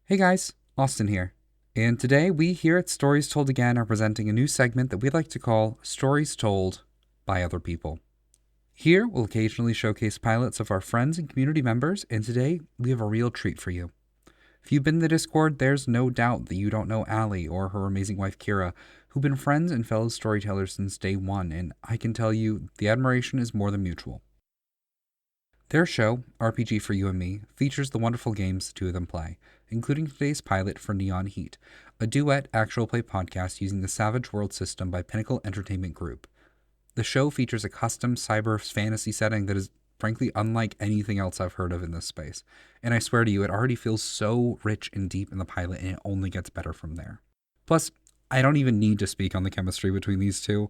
Hey guys, Austin here. And today we here at Stories Told Again are presenting a new segment that we like to call Stories Told by Other People. Here we'll occasionally showcase pilots of our friends and community members, and today we have a real treat for you. If you've been in the Discord, there's no doubt that you don't know Allie or her amazing wife Kira, who've been friends and fellow storytellers since day one, and I can tell you the admiration is more than mutual. Their show, RPG for You and Me, features the wonderful games the two of them play, including today's pilot for Neon Heat, a duet actual play podcast using the Savage World system by Pinnacle Entertainment Group. The show features a custom cyber fantasy setting that is frankly unlike anything else I've heard of in this space, and I swear to you, it already feels so rich and deep in the pilot, and it only gets better from there. Plus, I don't even need to speak on the chemistry between these two.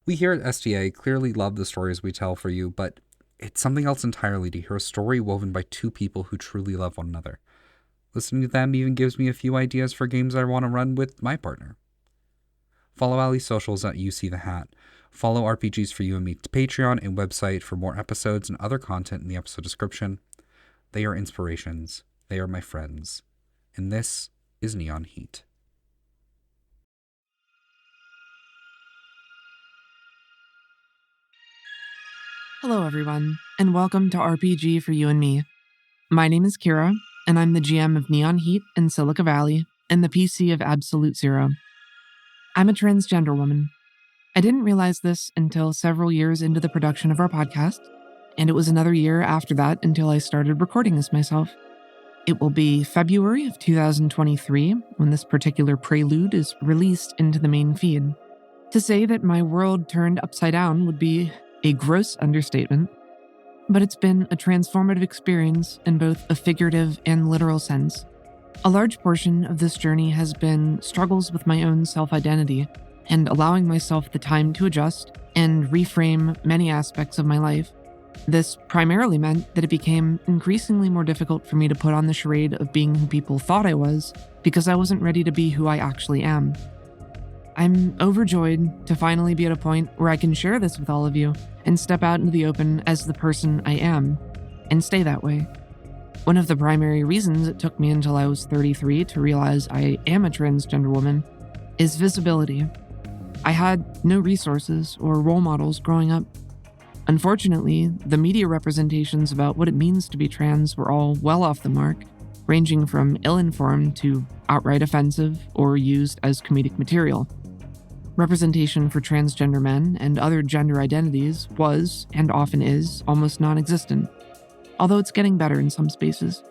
We here at STA clearly love the stories we tell for you, but it's something else entirely to hear a story woven by two people who truly love one another. Listening to them even gives me a few ideas for games I want to run with my partner. Follow Allie's socials at UC the Hat. Follow RPGs for You and Me to Patreon and website for more episodes and other content in the episode description. They are inspirations. They are my friends. And this is Neon Heat. Hello, everyone, and welcome to RPG for You and Me. My name is Kira, and I'm the GM of Neon Heat in Silica Valley and the PC of Absolute Zero. I'm a transgender woman. I didn't realize this until several years into the production of our podcast, and it was another year after that until I started recording as myself. It will be February of 2023 when this particular prelude is released into the main feed. To say that my world turned upside down would be a gross understatement, but it's been a transformative experience in both a figurative and literal sense. A large portion of this journey has been struggles with my own self-identity and allowing myself the time to adjust and reframe many aspects of my life. This primarily meant that it became increasingly more difficult for me to put on the charade of being who people thought I was because I wasn't ready to be who I actually am. I'm overjoyed to finally be at a point where I can share this with all of you and step out into the open as the person I am, and stay that way. One of the primary reasons it took me until I was 33 to realize I am a transgender woman is visibility. I had no resources or role models growing up. Unfortunately, the media representations about what it means to be trans were all well off the mark, ranging from ill-informed to outright offensive or used as comedic material. Representation for transgender men and other gender identities was, and often is, almost non-existent, although it's getting better in some spaces.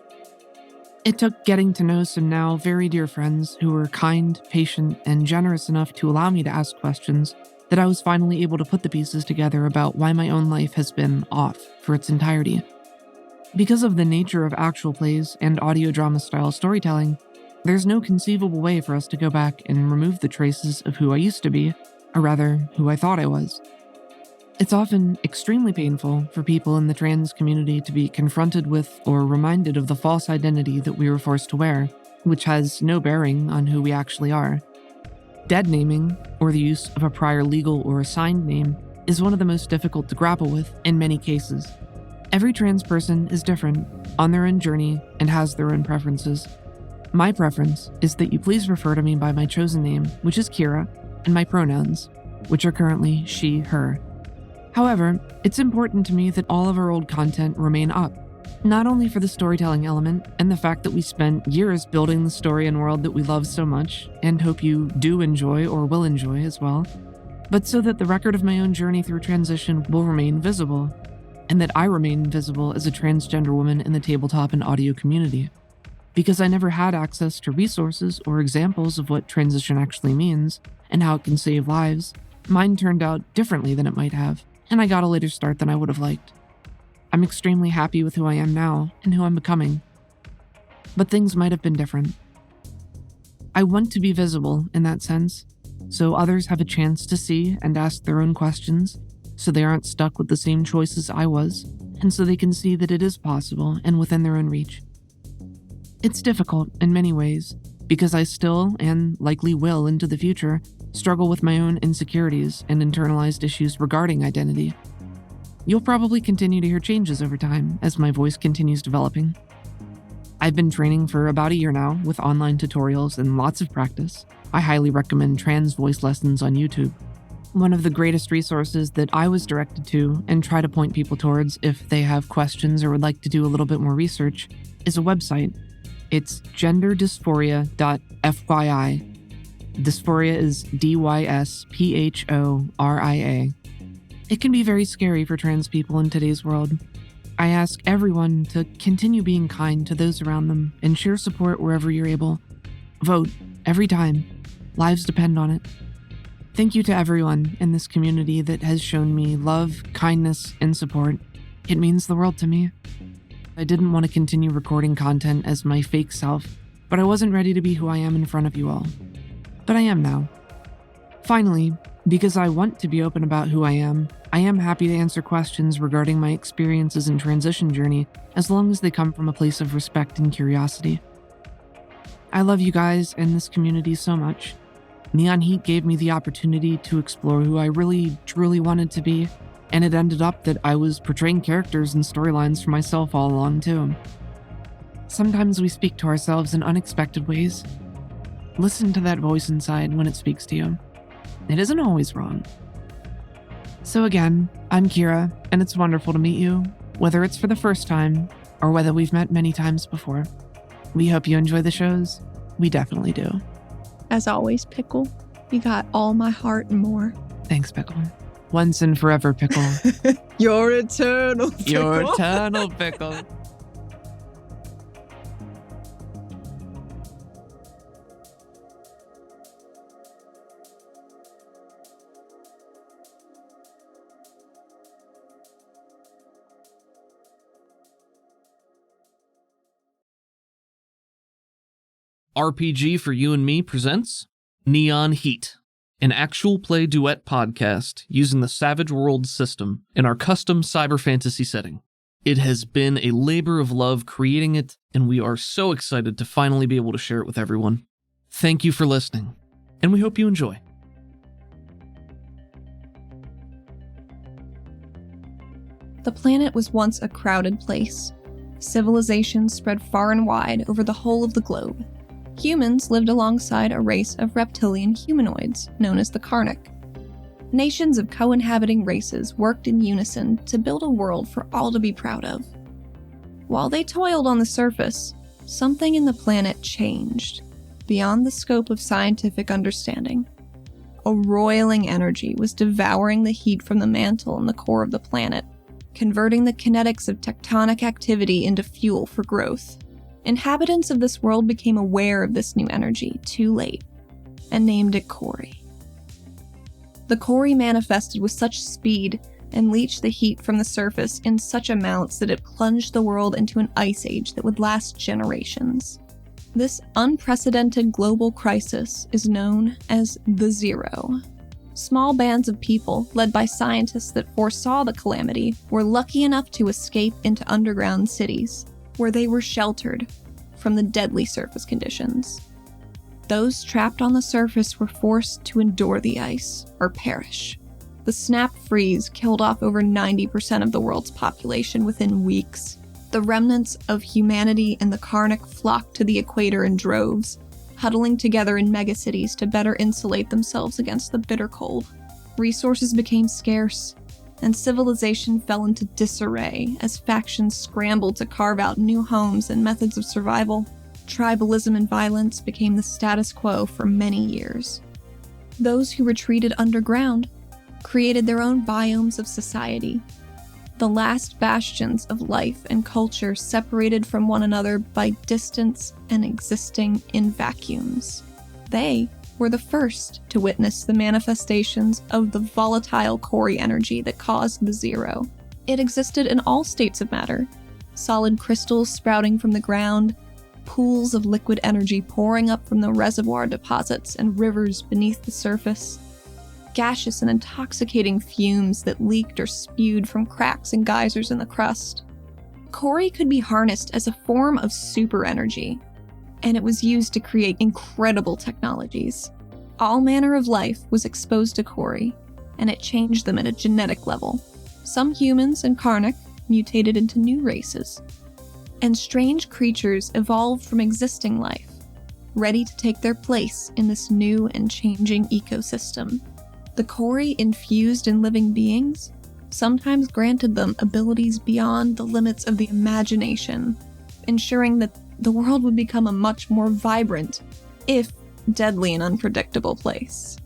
It took getting to know some now very dear friends who were kind, patient, and generous enough to allow me to ask questions that I was finally able to put the pieces together about why my own life has been off for its entirety. Because of the nature of actual plays and audio drama style storytelling, there's no conceivable way for us to go back and remove the traces of who I used to be, or rather, who I thought I was. It's often extremely painful for people in the trans community to be confronted with or reminded of the false identity that we were forced to wear, which has no bearing on who we actually are. Dead naming, or the use of a prior legal or assigned name, is one of the most difficult to grapple with in many cases. Every trans person is different, on their own journey, and has their own preferences. My preference is that you please refer to me by my chosen name, which is Kira, and my pronouns, which are currently she, her. However, it's important to me that all of our old content remain up, not only for the storytelling element and the fact that we spent years building the story and world that we love so much, and hope you do enjoy or will enjoy as well, but so that the record of my own journey through transition will remain visible, and that I remain visible as a transgender woman in the tabletop and audio community. Because I never had access to resources or examples of what transition actually means and how it can save lives, mine turned out differently than it might have, and I got a later start than I would have liked. I'm extremely happy with who I am now and who I'm becoming. But things might have been different. I want to be visible in that sense, so others have a chance to see and ask their own questions, so they aren't stuck with the same choices I was, and so they can see that it is possible and within their own reach. It's difficult in many ways, because I still, and likely will into the future, struggle with my own insecurities and internalized issues regarding identity. You'll probably continue to hear changes over time as my voice continues developing. I I've been training for about a year now with online tutorials and lots of practice. I highly recommend trans voice lessons on YouTube. One of the greatest resources that I was directed to and try to point people towards if they have questions or would like to do a little bit more research is a website. It's genderdysphoria.fyi. Dysphoria is DYSPHORIA. It can be very scary for trans people in today's world. I ask everyone to continue being kind to those around them and share support wherever you're able. Vote every time. Lives depend on it. Thank you to everyone in this community that has shown me love, kindness, and support. It means the world to me. I didn't want to continue recording content as my fake self, but I wasn't ready to be who I am in front of you all. But I am now. Finally, because I want to be open about who I am happy to answer questions regarding my experiences and transition journey as long as they come from a place of respect and curiosity. I love you guys and this community so much. Neon Heat gave me the opportunity to explore who I really, truly wanted to be, and it ended up that I was portraying characters and storylines for myself all along too. Sometimes we speak to ourselves in unexpected ways. Listen to that voice inside when it speaks to you. It isn't always wrong. So again, I'm Kira, and it's wonderful to meet you, whether it's for the first time or whether we've met many times before. We hope you enjoy the shows. We definitely do. As always, Pickle, you got all my heart and more. Thanks, Pickle. Once and forever, Pickle. Your eternal Pickle. Your eternal Pickle. RPG for You and Me presents Neon Heat, an actual play duet podcast using the Savage Worlds system in our custom cyber fantasy setting. It has been a labor of love creating it, and we are so excited to finally be able to share it with everyone. Thank you for listening, and we hope you enjoy. The planet was once a crowded place. Civilization spread far and wide over the whole of the globe. Humans lived alongside a race of reptilian humanoids known as the Karnak. Nations of co-inhabiting races worked in unison to build a world for all to be proud of. While they toiled on the surface, something in the planet changed, beyond the scope of scientific understanding. A roiling energy was devouring the heat from the mantle in the core of the planet, converting the kinetics of tectonic activity into fuel for growth. Inhabitants of this world became aware of this new energy too late, and named it Kori. The Kori manifested with such speed and leached the heat from the surface in such amounts that it plunged the world into an ice age that would last generations. This unprecedented global crisis is known as the Zero. Small bands of people, led by scientists that foresaw the calamity, were lucky enough to escape into underground cities, where they were sheltered from the deadly surface conditions. Those trapped on the surface were forced to endure the ice or perish. The snap freeze killed off over 90% of the world's population within weeks. The remnants of humanity and the Karnak flocked to the equator in droves, huddling together in megacities to better insulate themselves against the bitter cold. Resources became scarce, and civilization fell into disarray as factions scrambled to carve out new homes and methods of survival. Tribalism and violence became the status quo for many years. Those who retreated underground created their own biomes of society, the last bastions of life and culture separated from one another by distance and existing in vacuums. They were the first to witness the manifestations of the volatile Kori energy that caused the Zero. It existed in all states of matter, solid crystals sprouting from the ground, pools of liquid energy pouring up from the reservoir deposits and rivers beneath the surface, gaseous and intoxicating fumes that leaked or spewed from cracks and geysers in the crust. Kori could be harnessed as a form of super energy, and it was used to create incredible technologies. All manner of life was exposed to Kori, and it changed them at a genetic level. Some humans and Karnak mutated into new races. and strange creatures evolved from existing life, ready to take their place in this new and changing ecosystem. The Kori infused in living beings sometimes granted them abilities beyond the limits of the imagination, ensuring that the world would become a much more vibrant, if deadly and unpredictable place.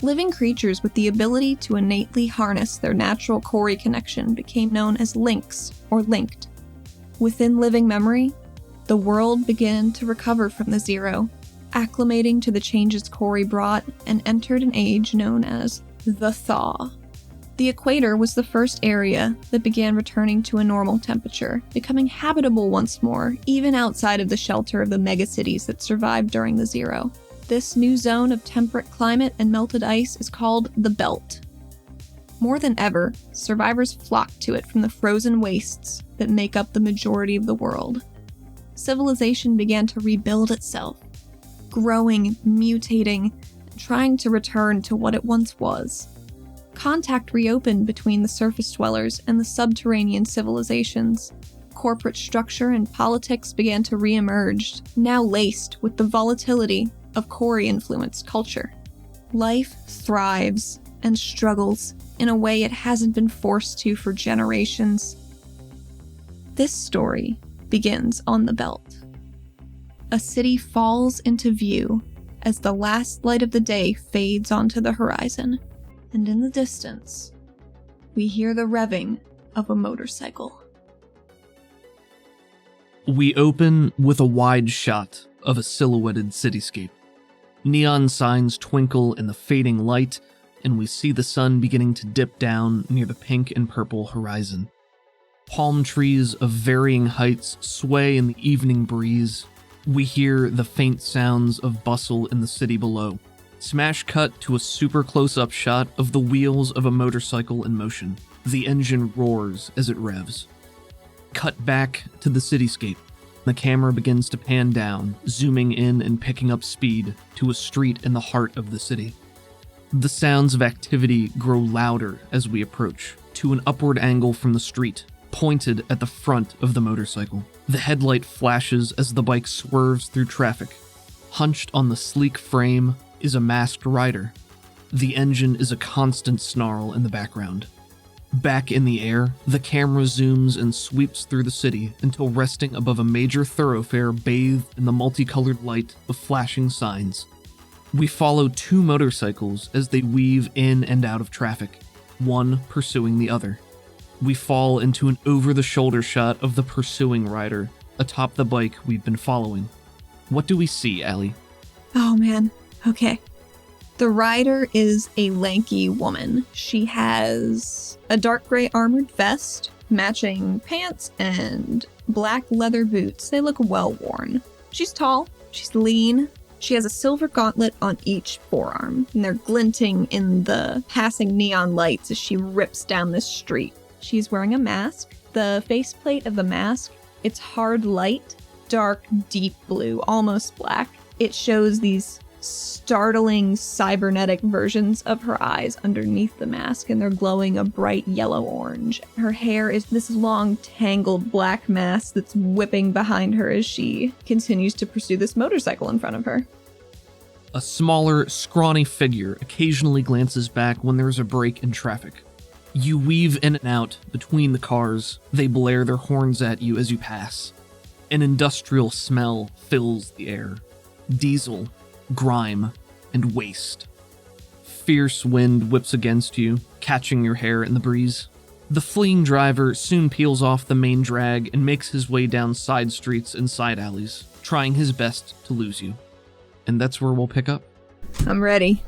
Living creatures with the ability to innately harness their natural Kori connection became known as links or linked. Within living memory, the world began to recover from the Zero, acclimating to the changes Kori brought, and entered an age known as the Thaw. The equator was the first area that began returning to a normal temperature, becoming habitable once more, even outside of the shelter of the megacities that survived during the Zero. This new zone of temperate climate and melted ice is called the Belt. More than ever, survivors flocked to it from the frozen wastes that make up the majority of the world. Civilization began to rebuild itself, growing, mutating, and trying to return to what it once was. Contact reopened between the surface dwellers and the subterranean civilizations. Corporate structure and politics began to re-emerge, now laced with the volatility of Kori-influenced culture. Life thrives and struggles in a way it hasn't been forced to for generations. This story begins on the Belt. A city falls into view as the last light of the day fades onto the horizon, and in the distance, we hear the revving of a motorcycle. We open with a wide shot of a silhouetted cityscape. Neon signs twinkle in the fading light, and we see the sun beginning to dip down near the pink and purple horizon. Palm trees of varying heights sway in the evening breeze. We hear the faint sounds of bustle in the city below. Smash cut to a super close-up shot of the wheels of a motorcycle in motion. The engine roars as it revs. Cut back to the cityscape. The camera begins to pan down, zooming in and picking up speed to a street in the heart of the city. The sounds of activity grow louder as we approach, to an upward angle from the street, pointed at the front of the motorcycle. The headlight flashes as the bike swerves through traffic. Hunched on the sleek frame is a masked rider. The engine is a constant snarl in the background. Back in the air, the camera zooms and sweeps through the city until resting above a major thoroughfare bathed in the multicolored light of flashing signs. We follow two motorcycles as they weave in and out of traffic, one pursuing the other. We fall into an over-the-shoulder shot of the pursuing rider atop the bike we've been following. What do we see, Allie? Oh man, okay. The rider is a lanky woman. She has a dark gray armored vest, matching pants, and black leather boots. They look well worn. She's tall, she's lean. She has a silver gauntlet on each forearm, and they're glinting in the passing neon lights as she rips down this street. She's wearing a mask. The faceplate of the mask, it's hard light, dark, deep blue, almost black. It shows these startling cybernetic versions of her eyes underneath the mask, and they're glowing a bright yellow-orange. Her hair is this long, tangled black mass that's whipping behind her as she continues to pursue this motorcycle in front of her. A smaller, scrawny figure occasionally glances back when there's a break in traffic. You weave in and out between the cars. They blare their horns at you as you pass. An industrial smell fills the air. Diesel, grime, and waste. Fierce wind whips against you, catching your hair in the breeze. The fleeing driver soon peels off the main drag and makes his way down side streets and side alleys, trying his best to lose you. And that's where we'll pick up. I'm ready.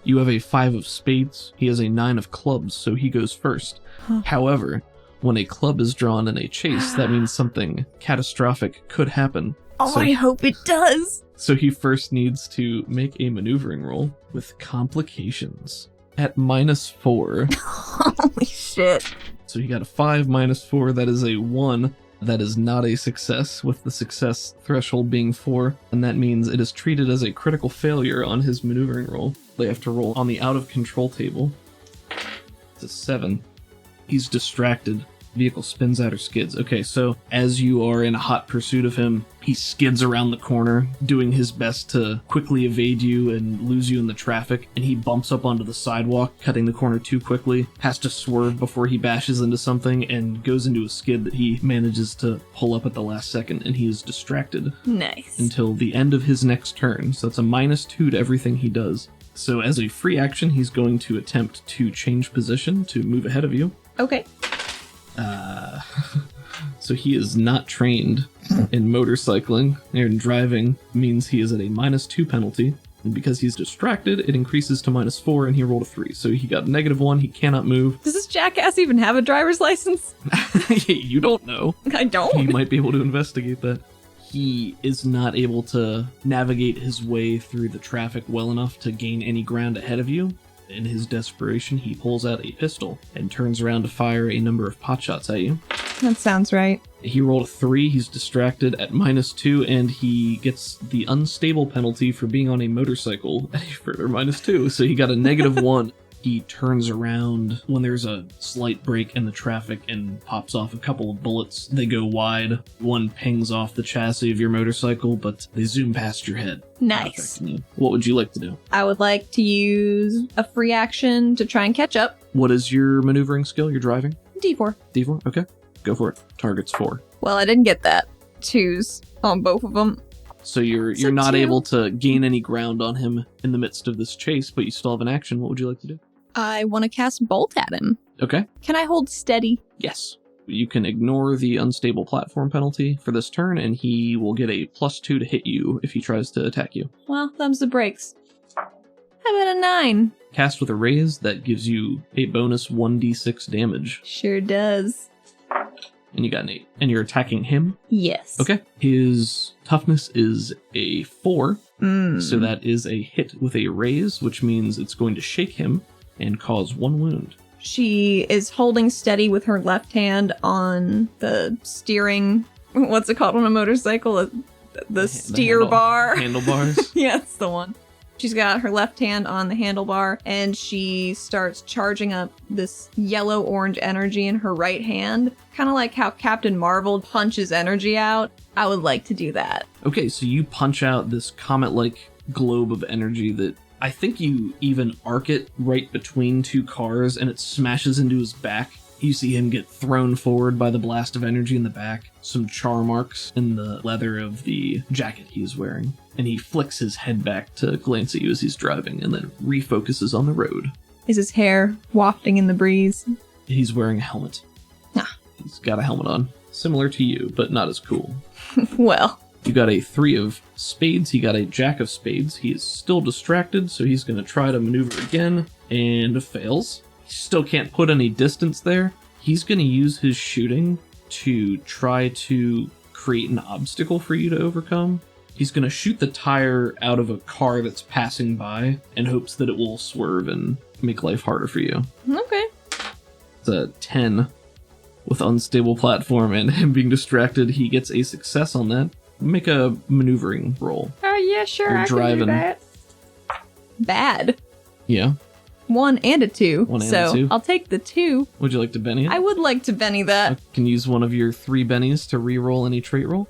You have a 5 of spades, he has a 9 of clubs, so he goes first. However, when a club is drawn in a chase, that means something catastrophic could happen. Oh, I hope it does! So he first needs to make a maneuvering roll with complications at -4. Holy shit. So he got a 5 -4, that is a 1. That is not a success, with the success threshold being 4, and that means it is treated as a critical failure on his maneuvering roll. They have to roll on the out of control table. It's a 7. He's distracted Vehicle spins out or skids. Okay, so as you are in a hot pursuit of him, he skids around the corner, doing his best to quickly evade you and lose you in the traffic, and he bumps up onto the sidewalk, cutting the corner too quickly, has to swerve before he bashes into something, and goes into a skid that he manages to pull up at the last second, and he is distracted Nice. until the end of his next turn. So that's a -2 to everything he does. So as a free action, he's going to attempt to change position to move ahead of you. Okay. So he is not trained in motorcycling, and driving means he is at a -2 penalty. And because he's distracted, it increases to -4, and he rolled a 3. So he got -1, he cannot move. Does this jackass even have a driver's license? You don't know. I don't. He might be able to investigate that. He is not able to navigate his way through the traffic well enough to gain any ground ahead of you. In his desperation, he pulls out a pistol and turns around to fire a number of potshots at you. That sounds right. He rolled a 3, he's distracted at -2, and he gets the unstable penalty for being on a motorcycle at a further -2, so he got a -1. He turns around when there's a slight break in the traffic and pops off a couple of bullets. They go wide. One pings off the chassis of your motorcycle, but they zoom past your head. not Nice. affecting you. What would you like to do? I would like to use a free action to try and catch up. What is your maneuvering skill? You're driving? D4. D4? Okay. Go for it. Target's 4. Well, I didn't get that. 2s on both of them. So you're So not 2. able to gain any ground on him in the midst of this chase, but you still have an action. What would you like to do? I want to cast Bolt at him. Okay. Can I hold steady? Yes. You can ignore the unstable platform penalty for this turn, and he will get a +2 to hit you if he tries to attack you. Well, thumbs the brakes. How about a 9? Cast with a raise, that gives you a bonus 1d6 damage. Sure does. And you got an 8. And you're attacking him? Yes. Okay. His toughness is a 4, so that is a hit with a raise, which means it's going to shake him and cause 1 wound. She is holding steady with her left hand on the steering. What's it called on a motorcycle? The steer bar. Handlebars. Yeah, that's the one. She's got her left hand on the handlebar, and she starts charging up this yellow-orange energy in her right hand. Kind of like how Captain Marvel punches energy out. I would like to do that. Okay, so you punch out this comet-like globe of energy that I think you even arc it right between 2 cars, and it smashes into his back. You see him get thrown forward by the blast of energy in the back, some char marks in the leather of the jacket he is wearing, and he flicks his head back to glance at you as he's driving, and then refocuses on the road. Is his hair wafting in the breeze? He's wearing a helmet. Ah. He's got a helmet on. Similar to you, but not as cool. Well, You got a 3 of spades, he got a jack of spades. He is still distracted, so he's going to try to maneuver again, and fails. He still can't put any distance there. He's going to use his shooting to try to create an obstacle for you to overcome. He's going to shoot the tire out of a car that's passing by in hopes that it will swerve and make life harder for you. okay. It's a 10 with unstable platform and him being distracted. He gets a success on that. Make a maneuvering roll. Oh, yeah, sure. You're I driving. can do that. Bad. Yeah. 1 and a 2. 1 and so a 2. I'll take the 2. Would you like to Benny it? I would like to Benny that. I can use one of your 3 bennies to re-roll any trait roll.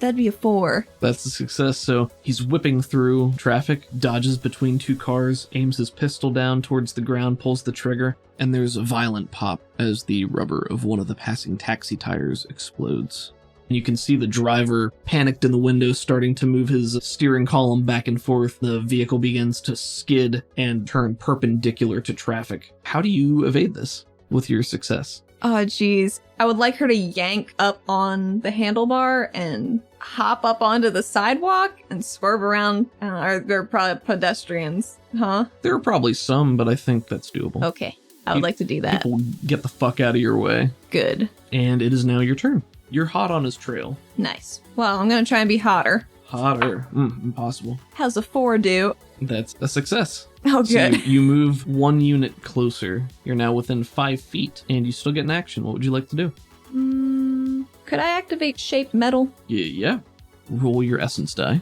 That'd be a 4. That's a success, so he's whipping through traffic, dodges between 2 cars, aims his pistol down towards the ground, pulls the trigger, and there's a violent pop as the rubber of one of the passing taxi tires explodes. And you can see the driver panicked in the window, starting to move his steering column back and forth. The vehicle begins to skid and turn perpendicular to traffic. How do you evade this with your success? Oh, geez. I would like her to yank up on the handlebar and hop up onto the sidewalk and swerve around. They're probably pedestrians, huh? There are probably some, but I think that's doable. Okay. I would like to do that. People get the fuck out of your way. Good. And it is now your turn. You're hot on his trail. Nice. Well, I'm going to try and be hotter. Hotter. Impossible. How's a 4 do? That's a success. Oh, So good. you move 1 unit closer. You're now within 5 feet, and you still get an action. What would you like to do? Could I activate shaped metal? Yeah. Roll your essence die.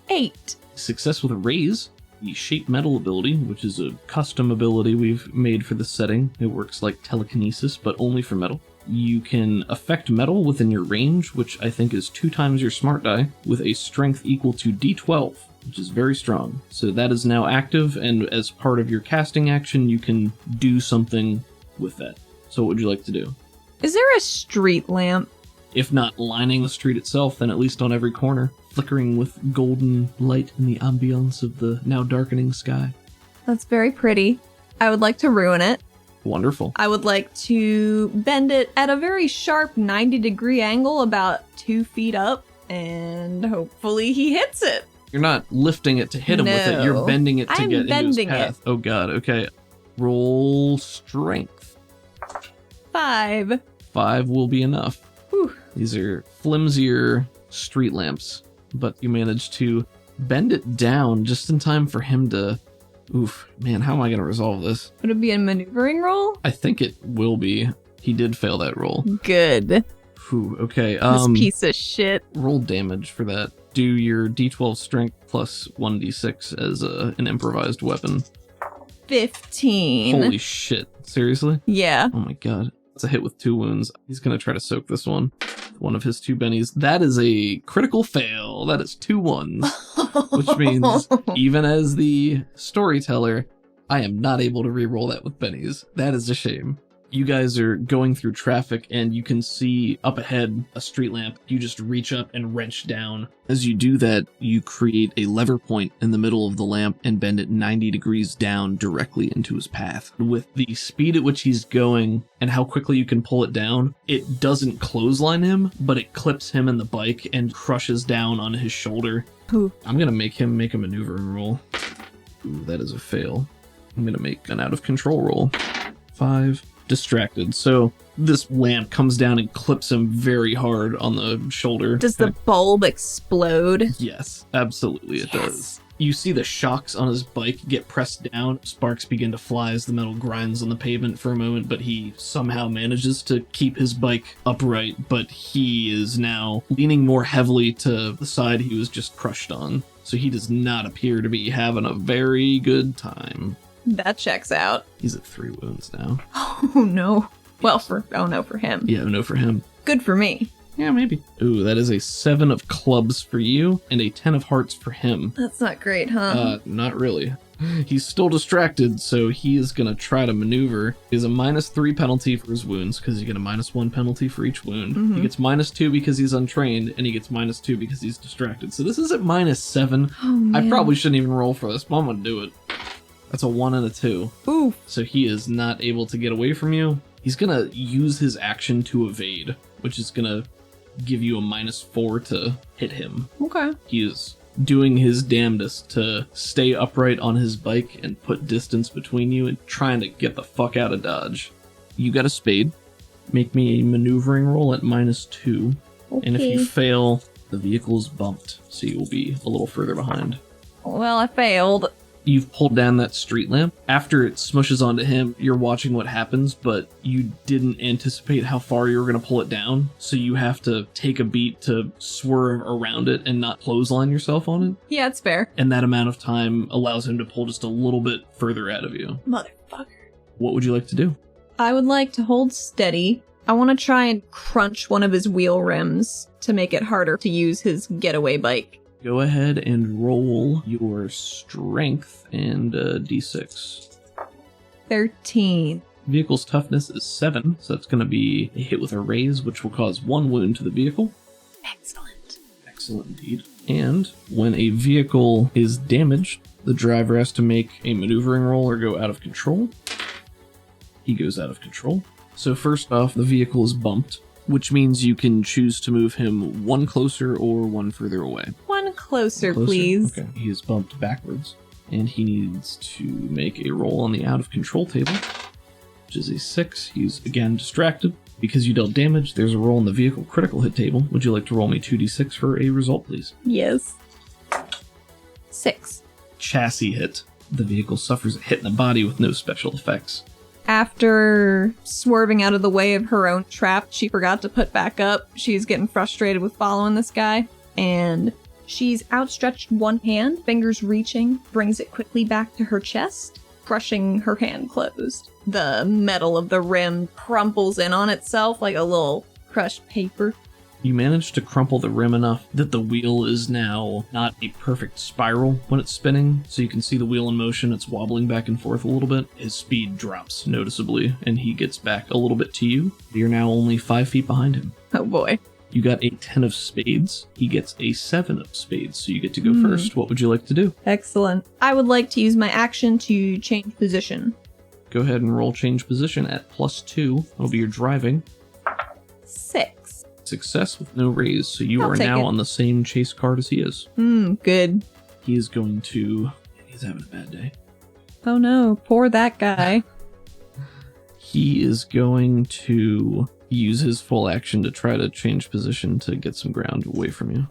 8. Success with a raise. The shape metal ability, which is a custom ability we've made for this setting. It works like telekinesis, but only for metal. You can affect metal within your range, which I think is 2 times your smart die, with a strength equal to D12, which is very strong. So that is now active, and as part of your casting action, you can do something with that. So what would you like to do? Is there a street lamp? If not lining the street itself, then at least on every corner, flickering with golden light in the ambiance of the now darkening sky. That's very pretty. I would like to ruin it. Wonderful. I would like to bend it at a very sharp 90-degree angle about 2 feet up, and hopefully he hits it. You're not lifting it to hit him with it, you're bending it to I'm get into his bending path. Oh god, okay. Roll strength. 5. 5 will be enough. Whew. These are flimsier street lamps, but you managed to bend it down just in time for him to... Oof, man, how am I going to resolve this? Would it be a maneuvering roll? I think it will be. He did fail that roll. Good. Whew, okay. This piece of shit. Roll damage for that. Do your d12 strength plus 1d6 as an improvised weapon. 15. Holy shit. Seriously? Yeah. Oh my god. That's a hit with 2 wounds. He's going to try to soak this one. One of his 2 bennies. That is a critical fail. That is 2 ones. Which means, even as the storyteller, I am not able to re-roll that with bennies. That is a shame. You guys are going through traffic and you can see up ahead a street lamp. You just reach up and wrench down. As you do that, you create a lever point in the middle of the lamp and bend it 90 degrees down directly into his path. With the speed at which he's going and how quickly you can pull it down, it doesn't clothesline him, but it clips him in the bike and crushes down on his shoulder. Ooh. I'm going to make him make a maneuvering roll. Ooh, that is a fail. I'm going to make an out of control roll. 5. Distracted. So this lamp comes down and clips him very hard on the shoulder. Does the bulb explode? Yes, absolutely it does. You see the shocks on his bike get pressed down. Sparks begin to fly as the metal grinds on the pavement for a moment, but he somehow manages to keep his bike upright, but he is now leaning more heavily to the side he was just crushed on. So he does not appear to be having a very good time. That checks out. He's at 3 wounds now. Oh no. Well, for him. Yeah, no for him. Good for me. Yeah, maybe. Ooh, that is a 7 of clubs for you and a 10 of hearts for him. That's not great, huh? Not really. He's still distracted, so he is going to try to maneuver. He has a -3 penalty for his wounds, because you get a -1 penalty for each wound. Mm-hmm. He gets -2 because he's untrained, and he gets -2 because he's distracted. So this is at -7. Oh, man. I probably shouldn't even roll for this, but I'm going to do it. That's a 1 and a 2. Ooh. So he is not able to get away from you. He's going to use his action to evade, which is going to give you a -4 to hit him. Okay. He is doing his damnedest to stay upright on his bike and put distance between you and trying to get the fuck out of Dodge. You got a spade. Make me a maneuvering roll at -2. Okay. And if you fail, the vehicle is bumped, so you will be a little further behind. Well, I failed. You've pulled down that street lamp. After it smushes onto him, you're watching what happens, but you didn't anticipate how far you were going to pull it down, so you have to take a beat to swerve around it and not clothesline yourself on it. Yeah, it's fair. And that amount of time allows him to pull just a little bit further out of you. Motherfucker. What would you like to do? I would like to hold steady. I want to try and crunch one of his wheel rims to make it harder to use his getaway bike. Go ahead and roll your strength and d6. 13. Vehicle's toughness is 7, so that's going to be a hit with a raise, which will cause 1 wound to the vehicle. Excellent. Excellent indeed. And when a vehicle is damaged, the driver has to make a maneuvering roll or go out of control. He goes out of control. So first off, the vehicle is bumped, which means you can choose to move him 1 closer or 1 further away. One closer, please. Okay. He is bumped backwards, and he needs to make a roll on the out of control table, which is a 6. He's again distracted. Because you dealt damage, there's a roll on the vehicle critical hit table. Would you like to roll me 2d6 for a result, please? Yes. 6. Chassis hit. The vehicle suffers a hit in the body with no special effects. After swerving out of the way of her own trap, she forgot to put back up. She's getting frustrated with following this guy, and she's outstretched one hand, fingers reaching, brings it quickly back to her chest, crushing her hand closed. The metal of the rim crumples in on itself like a little crushed paper. You manage to crumple the rim enough that the wheel is now not a perfect spiral when it's spinning, so you can see the wheel in motion. It's wobbling back and forth a little bit. His speed drops noticeably, and he gets back a little bit to you. You're now only 5 feet behind him. Oh boy. You got a 10 of spades. He gets a 7 of spades, so you get to go first. What would you like to do? Excellent. I would like to use my action to change position. Go ahead and roll change position at +2. That'll be your driving. 6. Success with no raise, so you I'll are take now it. on the same chase card as he is. Good. He is going to... He's having a bad day. Oh no, poor that guy. He is going to use his full action to try to change position to get some ground away from you.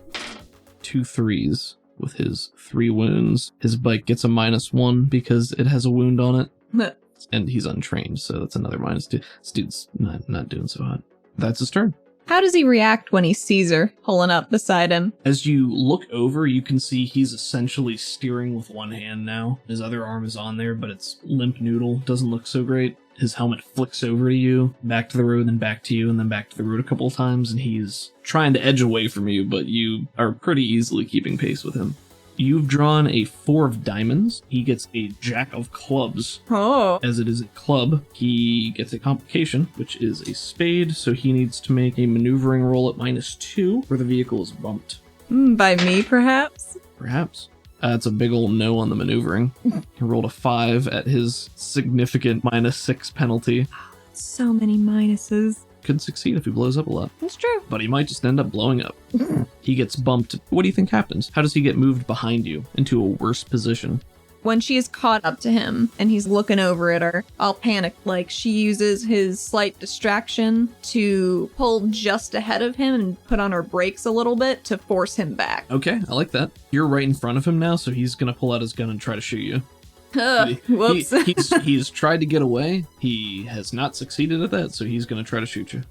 2 3s with his 3 wounds. His bike gets a -1 because it has a wound on it, and he's untrained, so that's another -2. This dude's not doing so hot. That's his turn. How does he react when he sees her pulling up beside him? As you look over, you can see he's essentially steering with one hand now. His other arm is on there, but it's limp noodle. Doesn't look so great. His helmet flicks over to you, back to the road, then back to you, and then back to the road a couple of times, and he's trying to edge away from you, but you are pretty easily keeping pace with him. You've drawn a 4 of diamonds. He gets a jack of clubs. Oh. As it is a club, he gets a complication, which is a spade, so he needs to make a maneuvering roll at -2, where the vehicle is bumped. By me, perhaps? Perhaps. It's a big old no on the maneuvering. He rolled a 5 at his significant -6 penalty. So many minuses. Could succeed if he blows up a lot, It's true. but he might just end up blowing up. He gets bumped. What do you think happens? How does he get moved behind you into a worse position? When she is caught up to him and he's looking over at her, I'll panic. Like, she uses his slight distraction to pull just ahead of him and put on her brakes a little bit to force him back. Okay, I like that. You're right in front of him now, so he's gonna pull out his gun and try to shoot you. Whoops. He's tried to get away. He has not succeeded at that, so he's going to try to shoot you.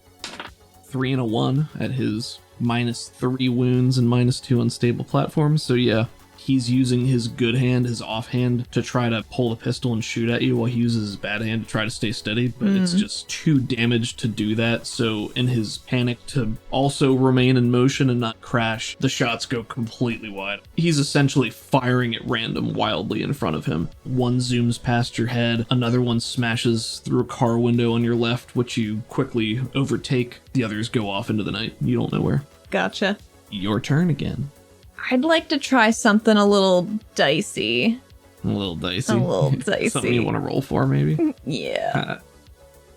3 and a 1 at his -3 wounds and -2 unstable platforms. So yeah, he's using his good hand, his offhand, to try to pull the pistol and shoot at you while he uses his bad hand to try to stay steady, but it's just too damaged to do that. So in his panic to also remain in motion and not crash, the shots go completely wide. He's essentially firing at random wildly in front of him. One zooms past your head, another one smashes through a car window on your left, which you quickly overtake. The others go off into the night. You don't know where. Gotcha. Your turn again. I'd like to try something a little dicey. A little dicey. A little dicey. Something you want to roll for, maybe? Yeah.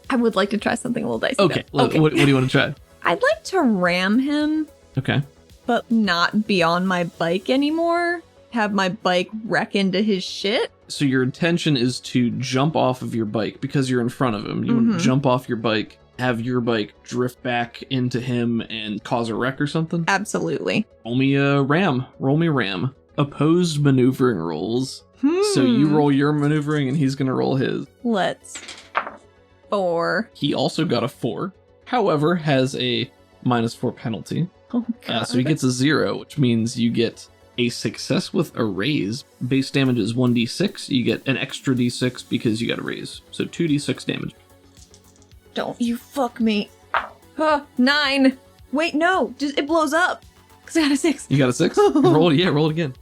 I would like to try something a little dicey. Okay, though. What do you want to try? I'd like to ram him, Okay. but not be on my bike anymore. Have my bike wreck into his shit. So your intention is to jump off of your bike because you're in front of him. You want to jump off your bike, have your bike drift back into him and cause a wreck or something? Absolutely. Roll me a ram. Roll me ram. Opposed maneuvering rolls. So you roll your maneuvering and he's going to roll his. Let's. 4. He also got a 4. However, has a -4 penalty. Oh, God. So he gets a 0, which means you get a success with a raise. Base damage is 1d6. You get an extra d6 because you got a raise. So 2d6 damage. Don't you fuck me. 9. Wait, no. Just, it blows up. Because I got a 6. You got a 6? Roll it again.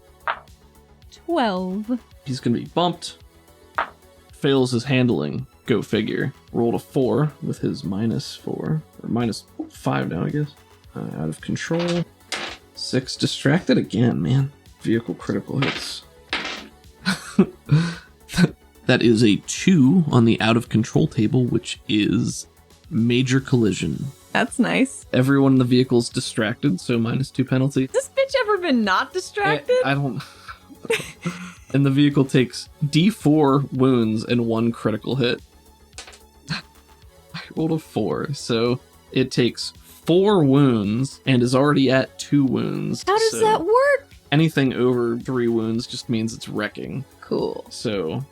12. He's going to be bumped. Fails his handling. Go figure. Rolled a 4 with his -4. Or -5 now, I guess. Out of control. 6 distracted again, man. Vehicle critical hits. That is a 2 on the out of control table, which is major collision. That's nice. Everyone in the vehicle's distracted, so -2 penalty. Has this bitch ever been not distracted? I don't. And the vehicle takes D4 wounds and 1 critical hit. I rolled a 4, so it takes 4 wounds and is already at 2 wounds. How does so that work? Anything over 3 wounds just means it's wrecking. Cool. So,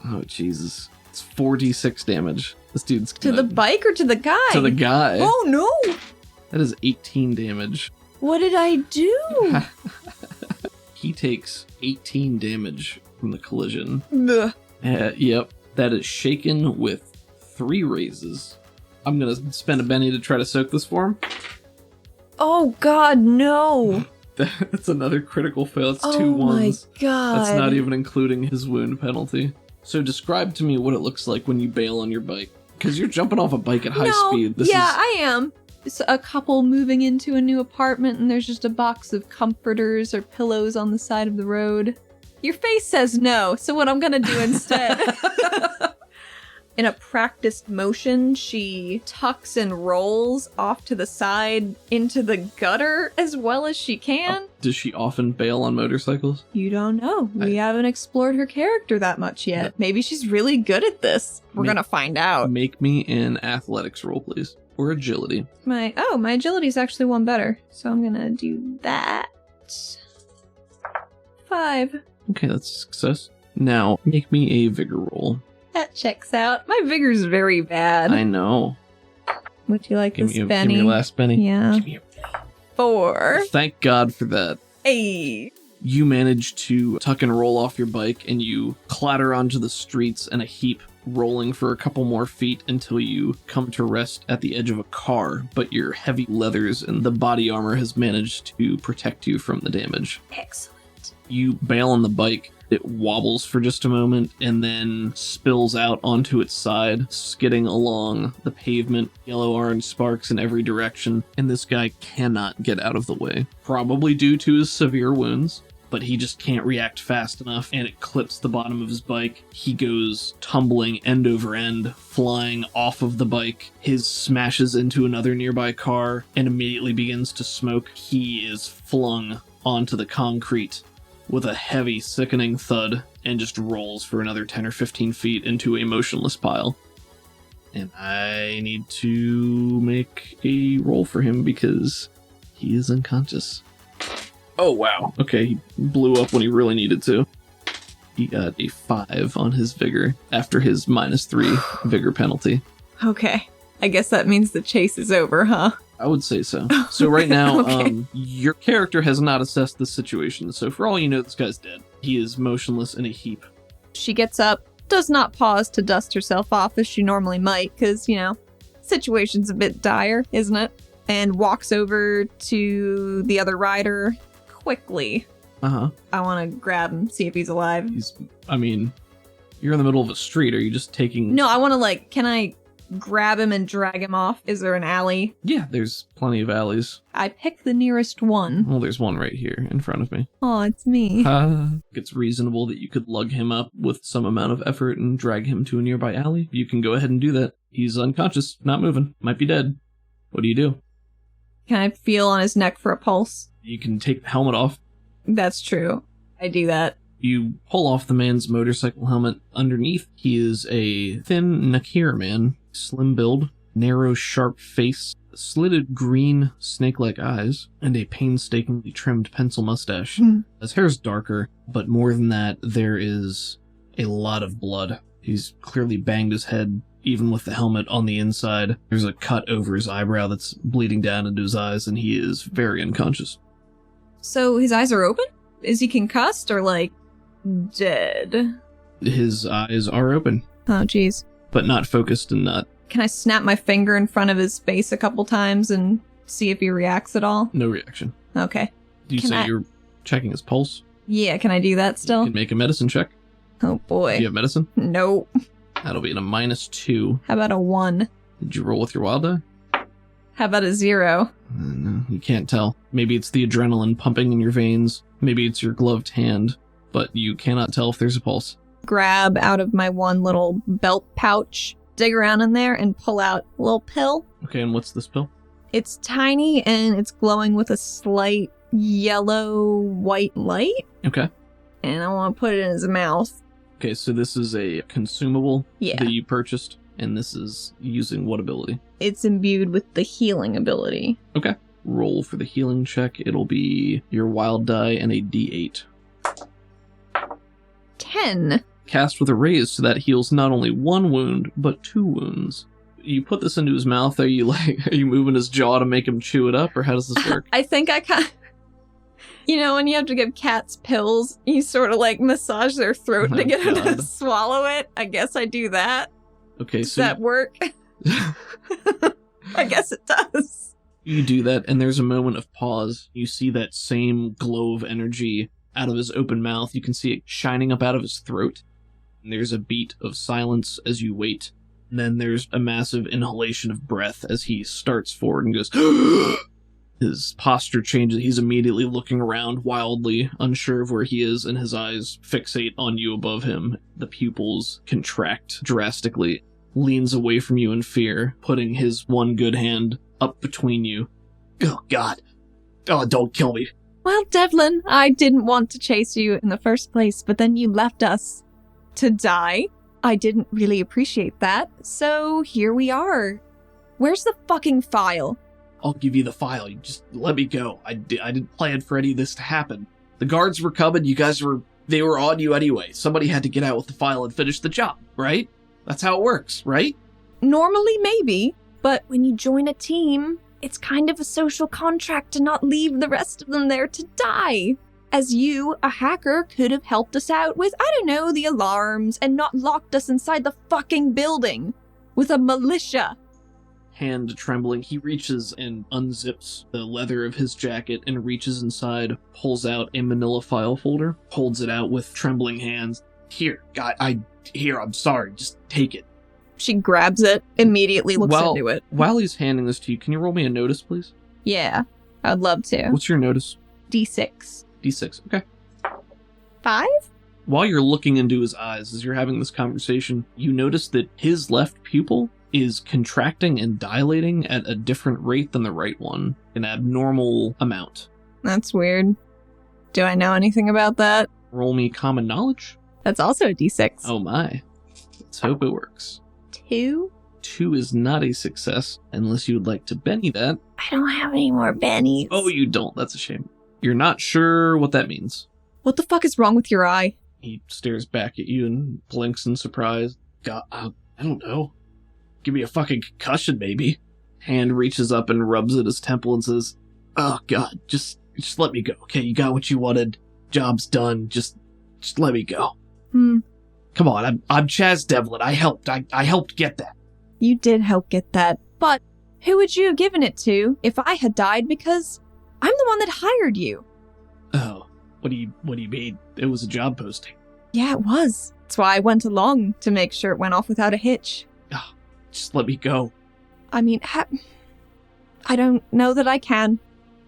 oh Jesus, it's 4d6 damage. This dude's To the bike or to the guy? to the guy. Oh no! That is 18 damage. What did I do? He takes 18 damage from the collision. Ugh. Yep. That is shaken with 3 raises. I'm going to spend a Benny to try to soak this for him. Oh god, no! That's another critical fail. It's 2 Oh my ones. god. That's not even including his wound penalty. So describe to me what it looks like when you bail on your bike. Because you're jumping off a bike at high speed. I am. It's a couple moving into a new apartment and there's just a box of comforters or pillows on the side of the road. Your face says no, so what I'm gonna do instead... In a practiced motion, she tucks and rolls off to the side into the gutter as well as she can. Does she often bail on motorcycles? You don't know. We haven't explored her character that much yet. No. Maybe she's really good at this. We're gonna find out. Make me an athletics roll, please. Or agility. My agility is actually 1 better. So I'm gonna do that. 5. Okay, that's a success. Now, make me a vigor roll. That checks out. My vigor's very bad. I know. Would you like this, Give Benny? me your last Benny. Yeah. Give me your 4. Thank God for that. Hey. You manage to tuck and roll off your bike and you clatter onto the streets in a heap, rolling for a couple more feet until you come to rest at the edge of a car, but your heavy leathers and the body armor has managed to protect you from the damage. Excellent. You bail on the bike. It wobbles for just a moment and then spills out onto its side, skidding along the pavement, yellow-orange sparks in every direction, and this guy cannot get out of the way. Probably due to his severe wounds, but he just can't react fast enough, and it clips the bottom of his bike. He goes tumbling end over end, flying off of the bike. His smashes into another nearby car and immediately begins to smoke. He is flung onto the concrete with a heavy, sickening thud, and just rolls for another 10 or 15 feet into a motionless pile. And I need to make a roll for him because he is unconscious. Oh, wow. Okay, he blew up when he really needed to. He got a 5 on his vigor after his -3 vigor penalty. Okay. I guess that means the chase is over, huh? I would say so. So right now, Okay. your character has not assessed the situation, so for all you know, this guy's dead. He is motionless in a heap. She gets up, does not pause to dust herself off as she normally might, because, situation's a bit dire, isn't it? And walks over to the other rider quickly. Uh-huh. I want to grab him, see if he's alive. You're in the middle of a street. Are you just taking... No, I want to, can I grab him and drag him off? Is there an alley? Yeah, there's plenty of alleys. I pick the nearest one. Well, there's one right here in front of me. Oh, it's me. It's reasonable that you could lug him up with some amount of effort and drag him to a nearby alley. You can go ahead and do that. He's unconscious, not moving, might be dead. What do? Can I feel on his neck for a pulse? You can take the helmet off. That's true. I do that. You pull off the man's motorcycle helmet. Underneath, he is a thin Nakir man, slim build, narrow, sharp face, slitted green snake-like eyes, and a painstakingly trimmed pencil mustache. His hair's darker, but more than that, there is a lot of blood. He's clearly banged his head, even with the helmet on the inside. There's a cut over his eyebrow that's bleeding down into his eyes, and he is very unconscious. So his eyes are open? Is he concussed or, dead? His eyes are open, Oh, jeez. but not focused and not... Can I snap my finger in front of his face a couple times and see if he reacts at all? No reaction. Okay. Do you Can say I- you're checking his pulse? Yeah, can I do that You still? can make a medicine check. Oh, boy. Do you have medicine? Nope. That'll be in a -2. How about a 1? Did you roll with your wild die? How about a 0? No, you can't tell. Maybe it's the adrenaline pumping in your veins. Maybe it's your gloved hand. But you cannot tell if there's a pulse. Grab out of my one little belt pouch, dig around in there, and pull out a little pill. Okay, and what's this pill? It's tiny and it's glowing with a slight yellow-white light. Okay. And I want to put it in his mouth. Okay, so this is a consumable Yeah. that you purchased, and this is using what ability? It's imbued with the healing ability. Okay. Roll for the healing check. It'll be your wild die and a d8. 10. Cast with a raise, so that heals not only 1 wound, but 2 wounds. You put this into his mouth, are you moving his jaw to make him chew it up, or how does this work? I think I kind You know, when you have to give cats pills, you sort of like massage their throat Oh, to get them to God. swallow it. I guess I do that. Okay, Does so that work? I guess it does. you do that, and there's a moment of pause. You see that same glow of energy out of his open mouth. You can see it shining up out of his throat. And there's a beat of silence as you wait. And then there's a massive inhalation of breath as he starts forward and goes, his posture changes. He's immediately looking around wildly, unsure of where he is, and his eyes fixate on you above him. The pupils contract drastically. Leans away from you in fear, putting his one good hand up between you. Oh, God. Oh, don't kill me. Well, Devlin, I didn't want to chase you in the first place, but then you left us to die. I didn't really appreciate that, so here we are. Where's the fucking file? I'll give you the file. You just let me go. I didn't plan for any of this to happen. The guards were coming. They were on you anyway. Somebody had to get out with the file and finish the job, right? That's how it works, right? Normally, maybe, but when you join a team, it's kind of a social contract to not leave the rest of them there to die. As you, a hacker, could have helped us out with, I don't know, the alarms and not locked us inside the fucking building with a militia. Hand trembling, he reaches and unzips the leather of his jacket and reaches inside, pulls out a manila file folder, holds it out with trembling hands. Here, God, I'm sorry, just take it. She grabs it, immediately looks into it. While he's handing this to you, can you roll me a notice, please? Yeah, I'd love to. What's your notice? D6. D6, okay. 5? While you're looking into his eyes as you're having this conversation, you notice that his left pupil is contracting and dilating at a different rate than the right one, an abnormal amount. That's weird. Do I know anything about that? Roll me common knowledge. That's also a D6. Oh my. Let's hope it works. 2? 2 is not a success, unless you would like to Benny that. I don't have any more bennies. Oh, you don't. That's a shame. You're not sure what that means. What the fuck is wrong with your eye? He stares back at you and blinks in surprise. God, I don't know. Give me a fucking concussion, maybe. Hand reaches up and rubs at his temple and says, "Oh God, just let me go. Okay, you got what you wanted. Job's done. Just let me go." Come on, I'm Chaz Devlin. I helped. I helped get that. You did help get that, but who would you have given it to if I had died? Because I'm the one that hired you. Oh, what do you mean? It was a job posting. Yeah, it was. That's why I went along, to make sure it went off without a hitch. Oh, just let me go. I mean, I don't know that I can.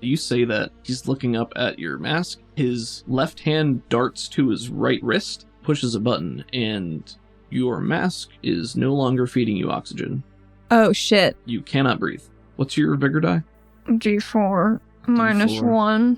You say that. He's looking up at your mask. His left hand darts to his right wrist, pushes a button, and your mask is no longer feeding you oxygen. Oh, shit. You cannot breathe. What's your vigor die? D4 minus D4. 1.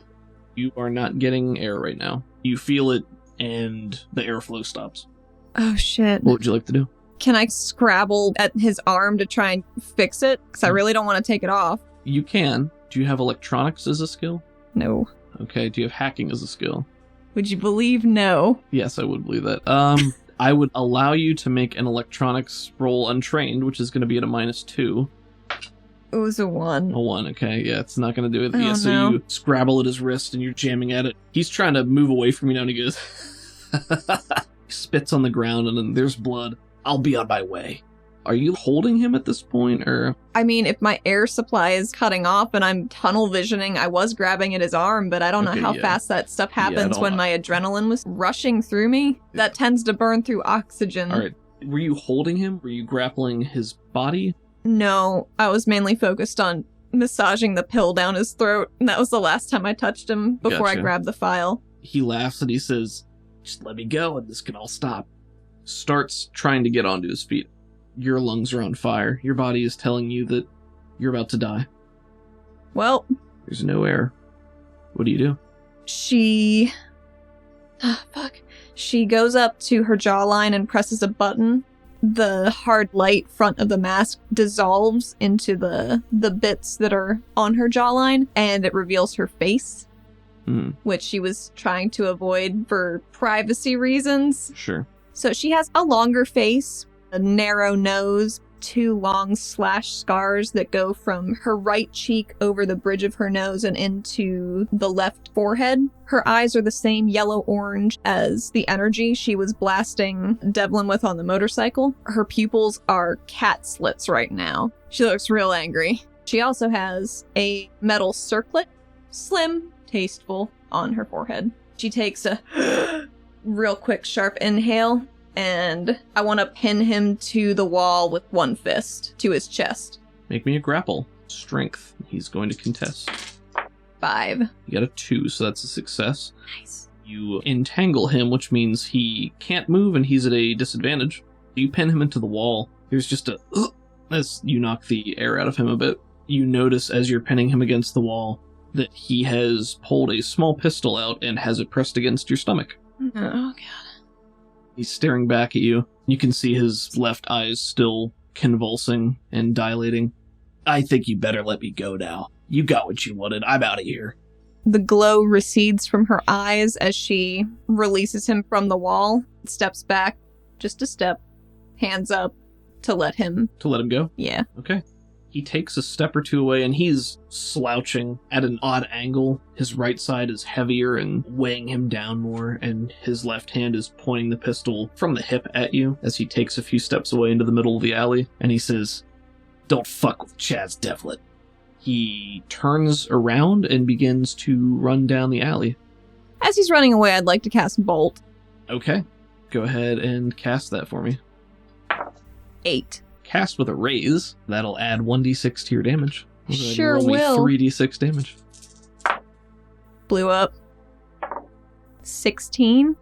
You are not getting air right now. You feel it, and the airflow stops. Oh, shit. What would you like to do? Can I scrabble at his arm to try and fix it? Because I really don't want to take it off. You can. Do you have electronics as a skill? No. Okay. Do you have hacking as a skill? Would you believe no? Yes, I would believe that. I would allow you to make an electronics roll untrained, which is going to be at a -2. It was a 1. A 1, okay. Yeah, it's not going to do it. Oh, Yeah, so no. you scrabble at his wrist and you're jamming at it. He's trying to move away from you now and he goes... He spits on the ground and then there's blood. I'll be on my way. Are you holding him at this point, or...? I mean, if my air supply is cutting off and I'm tunnel visioning, I was grabbing at his arm, but I don't Okay, know how yeah. fast that stuff Yeah, I happens don't when know. my adrenaline was rushing through me. That tends to burn through oxygen. All right. Were you holding him? Were you grappling his body? No, I was mainly focused on massaging the pill down his throat, and that was the last time I touched him before I Gotcha. grabbed the file. He laughs and he says, "Just let me go and this can all stop." Starts trying to get onto his feet. Your lungs are on fire. Your body is telling you that you're about to die. Well, There's no air. What do you do? she... She goes up to her jawline and presses a button. The hard light front of the mask dissolves into the bits that are on her jawline, and it reveals her face, which she was trying to avoid for privacy reasons. Sure. So she has a longer face, a narrow nose, 2 long slash scars that go from her right cheek over the bridge of her nose and into the left forehead. Her eyes are the same yellow-orange as the energy she was blasting Devlin with on the motorcycle. Her pupils are cat slits right now. She looks real angry. She also has a metal circlet, slim, tasteful, on her forehead. She takes a real quick, sharp inhale, and I want to pin him to the wall with one fist to his chest. Make me a grapple. Strength. He's going to contest. 5. You got a 2, so that's a success. Nice. You entangle him, which means he can't move and he's at a disadvantage. You pin him into the wall. There's just a as you knock the air out of him a bit. You notice as you're pinning him against the wall that he has pulled a small pistol out and has it pressed against your stomach. Oh, God. He's staring back at you. You can see his left eyes still convulsing and dilating. I think you better let me go now. You got what you wanted. I'm out of here. The glow recedes from her eyes as she releases him from the wall, steps back, just a step, hands up to let him. To let him go? Yeah. Okay. He takes a step or two away and he's slouching at an odd angle. His right side is heavier and weighing him down more, and his left hand is pointing the pistol from the hip at you as he takes a few steps away into the middle of the alley, and he says, "Don't fuck with Chaz Devlin." He turns around and begins to run down the alley. As he's running away, I'd like to cast Bolt. Okay. Go ahead and cast that for me. 8. Cast with a raise. That'll add 1d6 to your damage. Go ahead and Sure roll me will. 3d6 damage. Blew up. 16.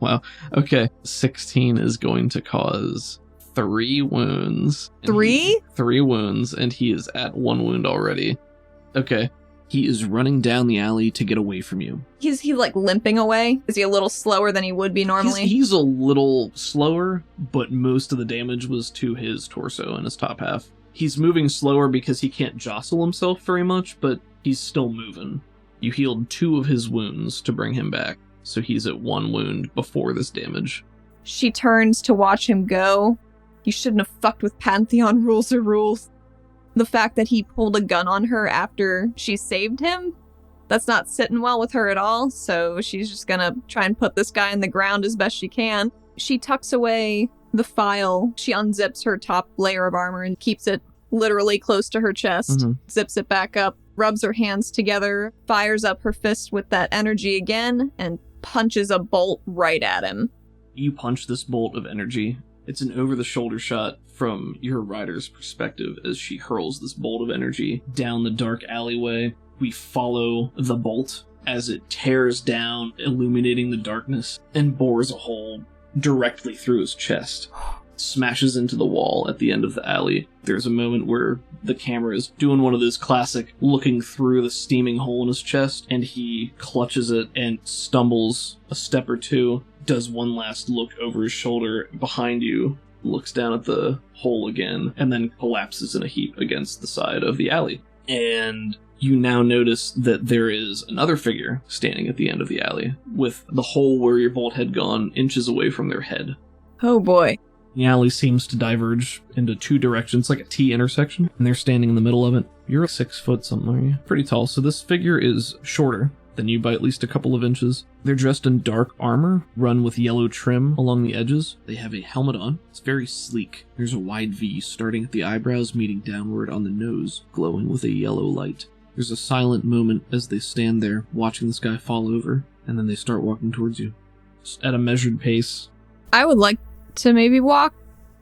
Wow. Okay. 16 is going to cause 3 wounds. 3? 3 wounds, and he is at 1 wound already. Okay. He is running down the alley to get away from you. Is he like limping away? Is he a little slower than he would be normally? He's a little slower, but most of the damage was to his torso and his top half. He's moving slower because he can't jostle himself very much, but he's still moving. You healed 2 of his wounds to bring him back, so he's at 1 wound before this damage. She turns to watch him go. You shouldn't have fucked with Pantheon rules or rules. The fact that he pulled a gun on her after she saved him, that's not sitting well with her at all, so she's just gonna try and put this guy in the ground as best she can. She tucks away the file. She unzips her top layer of armor and keeps it literally close to her chest, zips it back up, rubs her hands together, fires up her fist with that energy again, and punches a bolt right at him. You punch this bolt of energy. It's an over-the-shoulder shot from your rider's perspective as she hurls this bolt of energy down the dark alleyway. We follow the bolt as it tears down, illuminating the darkness, and bores a hole directly through his chest. Smashes into the wall at the end of the alley. There's a moment where the camera is doing one of those classic looking through the steaming hole in his chest, and he clutches it and stumbles a step or two, does one last look over his shoulder behind you, looks down at the hole again, and then collapses in a heap against the side of the alley. And you now notice that there is another figure standing at the end of the alley, with the hole where your bolt had gone inches away from their head. Oh boy. The alley seems to diverge into 2 directions, like a T intersection, and they're standing in the middle of it. You're 6 foot something, are you? Pretty tall, so this figure is shorter than you by at least a couple of inches. They're dressed in dark armor, run with yellow trim along the edges. They have a helmet on. It's very sleek. There's a wide V starting at the eyebrows, meeting downward on the nose, glowing with a yellow light. There's a silent moment as they stand there, watching this guy fall over, and then they start walking towards you. Just at a measured pace. I would like to maybe walk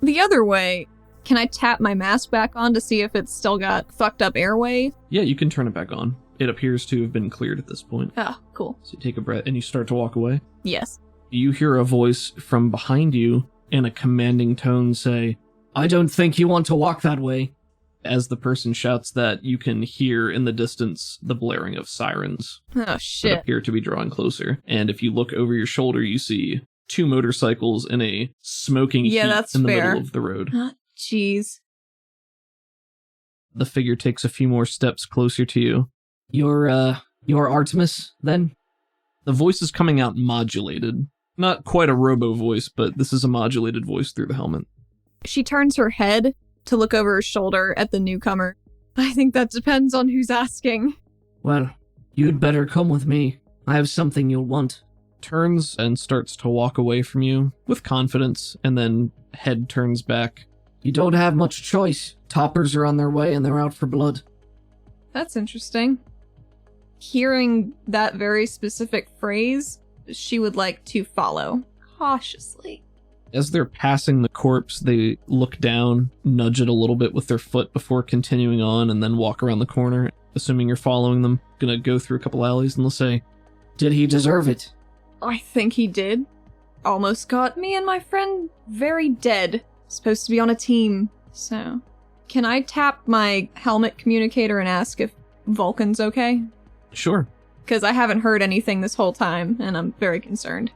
the other way. Can I tap my mask back on to see if it's still got fucked up airway? Yeah, you can turn it back on. It appears to have been cleared at this point. Oh, cool. So you take a breath and you start to walk away. Yes. You hear a voice from behind you in a commanding tone say, "I don't think you want to walk that way." As the person shouts that, you can hear in the distance the blaring of sirens Oh, that shit. appear to be drawing closer. And if you look over your shoulder, you see 2 motorcycles in a smoking heap that's in the fair. middle of the road. Jeez. The figure takes a few more steps closer to you. You're Artemis, then? The voice is coming out modulated. Not quite a robo voice, but this is a modulated voice through the helmet. She turns her head to look over her shoulder at the newcomer. I think that depends on who's asking. Well, you'd better come with me. I have something you'll want. Turns and starts to walk away from you with confidence, and then head turns back. You don't have much choice. Toppers are on their way and they're out for blood. That's interesting. Hearing that very specific phrase, she would like to follow cautiously. As they're passing the corpse, they look down, nudge it a little bit with their foot before continuing on, and then walk around the corner. Assuming you're following them, gonna go through a couple alleys, and they'll say, "Did he deserve it?" I think he did. Almost got me and my friend very dead. Supposed to be on a team, so... Can I tap my helmet communicator and ask if Vulcan's okay? Sure. Because I haven't heard anything this whole time, and I'm very concerned.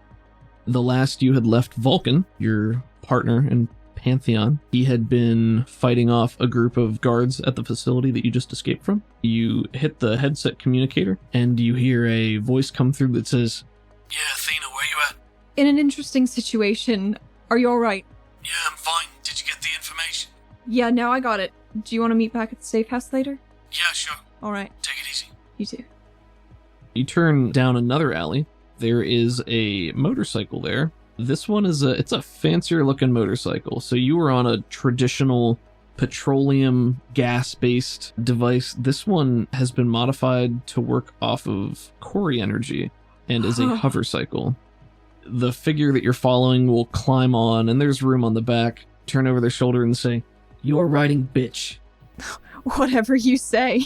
The last you had left Vulcan, your partner in Pantheon, he had been fighting off a group of guards at the facility that you just escaped from. You hit the headset communicator, and you hear a voice come through that says, "Yeah, Athena, where you at?" In an interesting situation. Are you alright? "Yeah, I'm fine. Did you get the information?" Yeah, now I got it. Do you want to meet back at the safe house later? "Yeah, sure. Alright. Take it easy." You too. You turn down another alley. There is a motorcycle there. This one is it's a fancier looking motorcycle. So you were on a traditional petroleum gas-based device. This one has been modified to work off of Cori energy and is a hover cycle. The figure that you're following will climb on, and there's room on the back, turn over their shoulder and say, "You're riding, bitch." Whatever you say.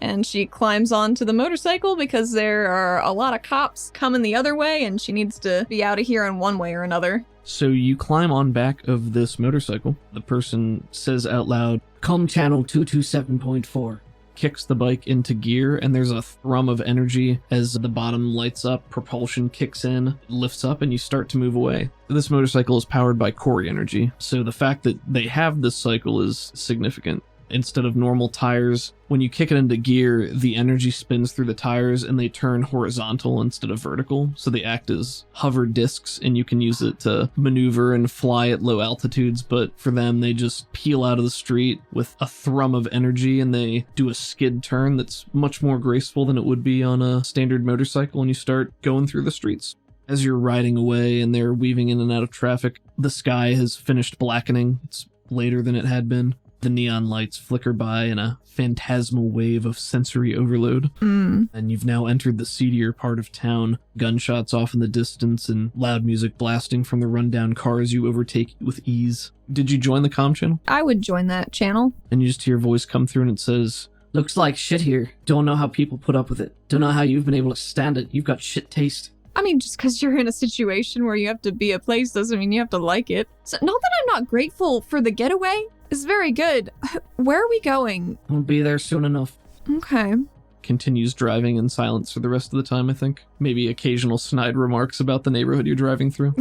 And she climbs onto the motorcycle because there are a lot of cops coming the other way and she needs to be out of here in one way or another. So you climb on back of this motorcycle. The person says out loud, "Com channel 227.4. Kicks the bike into gear, and there's a thrum of energy as the bottom lights up, propulsion kicks in, lifts up, and you start to move away. This motorcycle is powered by Cori energy, so the fact that they have this cycle is significant. Instead of normal tires, when you kick it into gear, the energy spins through the tires and they turn horizontal instead of vertical, so they act as hover discs and you can use it to maneuver and fly at low altitudes, but for them, they just peel out of the street with a thrum of energy and they do a skid turn that's much more graceful than it would be on a standard motorcycle, and you start going through the streets. As you're riding away and they're weaving in and out of traffic, the sky has finished blackening. It's later than it had been. The neon lights flicker by in a phantasmal wave of sensory overload. And you've now entered the seedier part of town. Gunshots off in the distance and loud music blasting from the rundown cars you overtake with ease. Did you join the comm channel? I would join that channel. And you just hear a voice come through and it says, "Looks like shit here. Don't know how people put up with it. Don't know how you've been able to stand it. You've got shit taste." I mean, just because you're in a situation where you have to be a place doesn't mean you have to like it. So, not that I'm not grateful for the getaway. It's very good. Where are we going? We'll be there soon enough. Okay. Continues driving in silence for the rest of the time, I think. Maybe occasional snide remarks about the neighborhood you're driving through.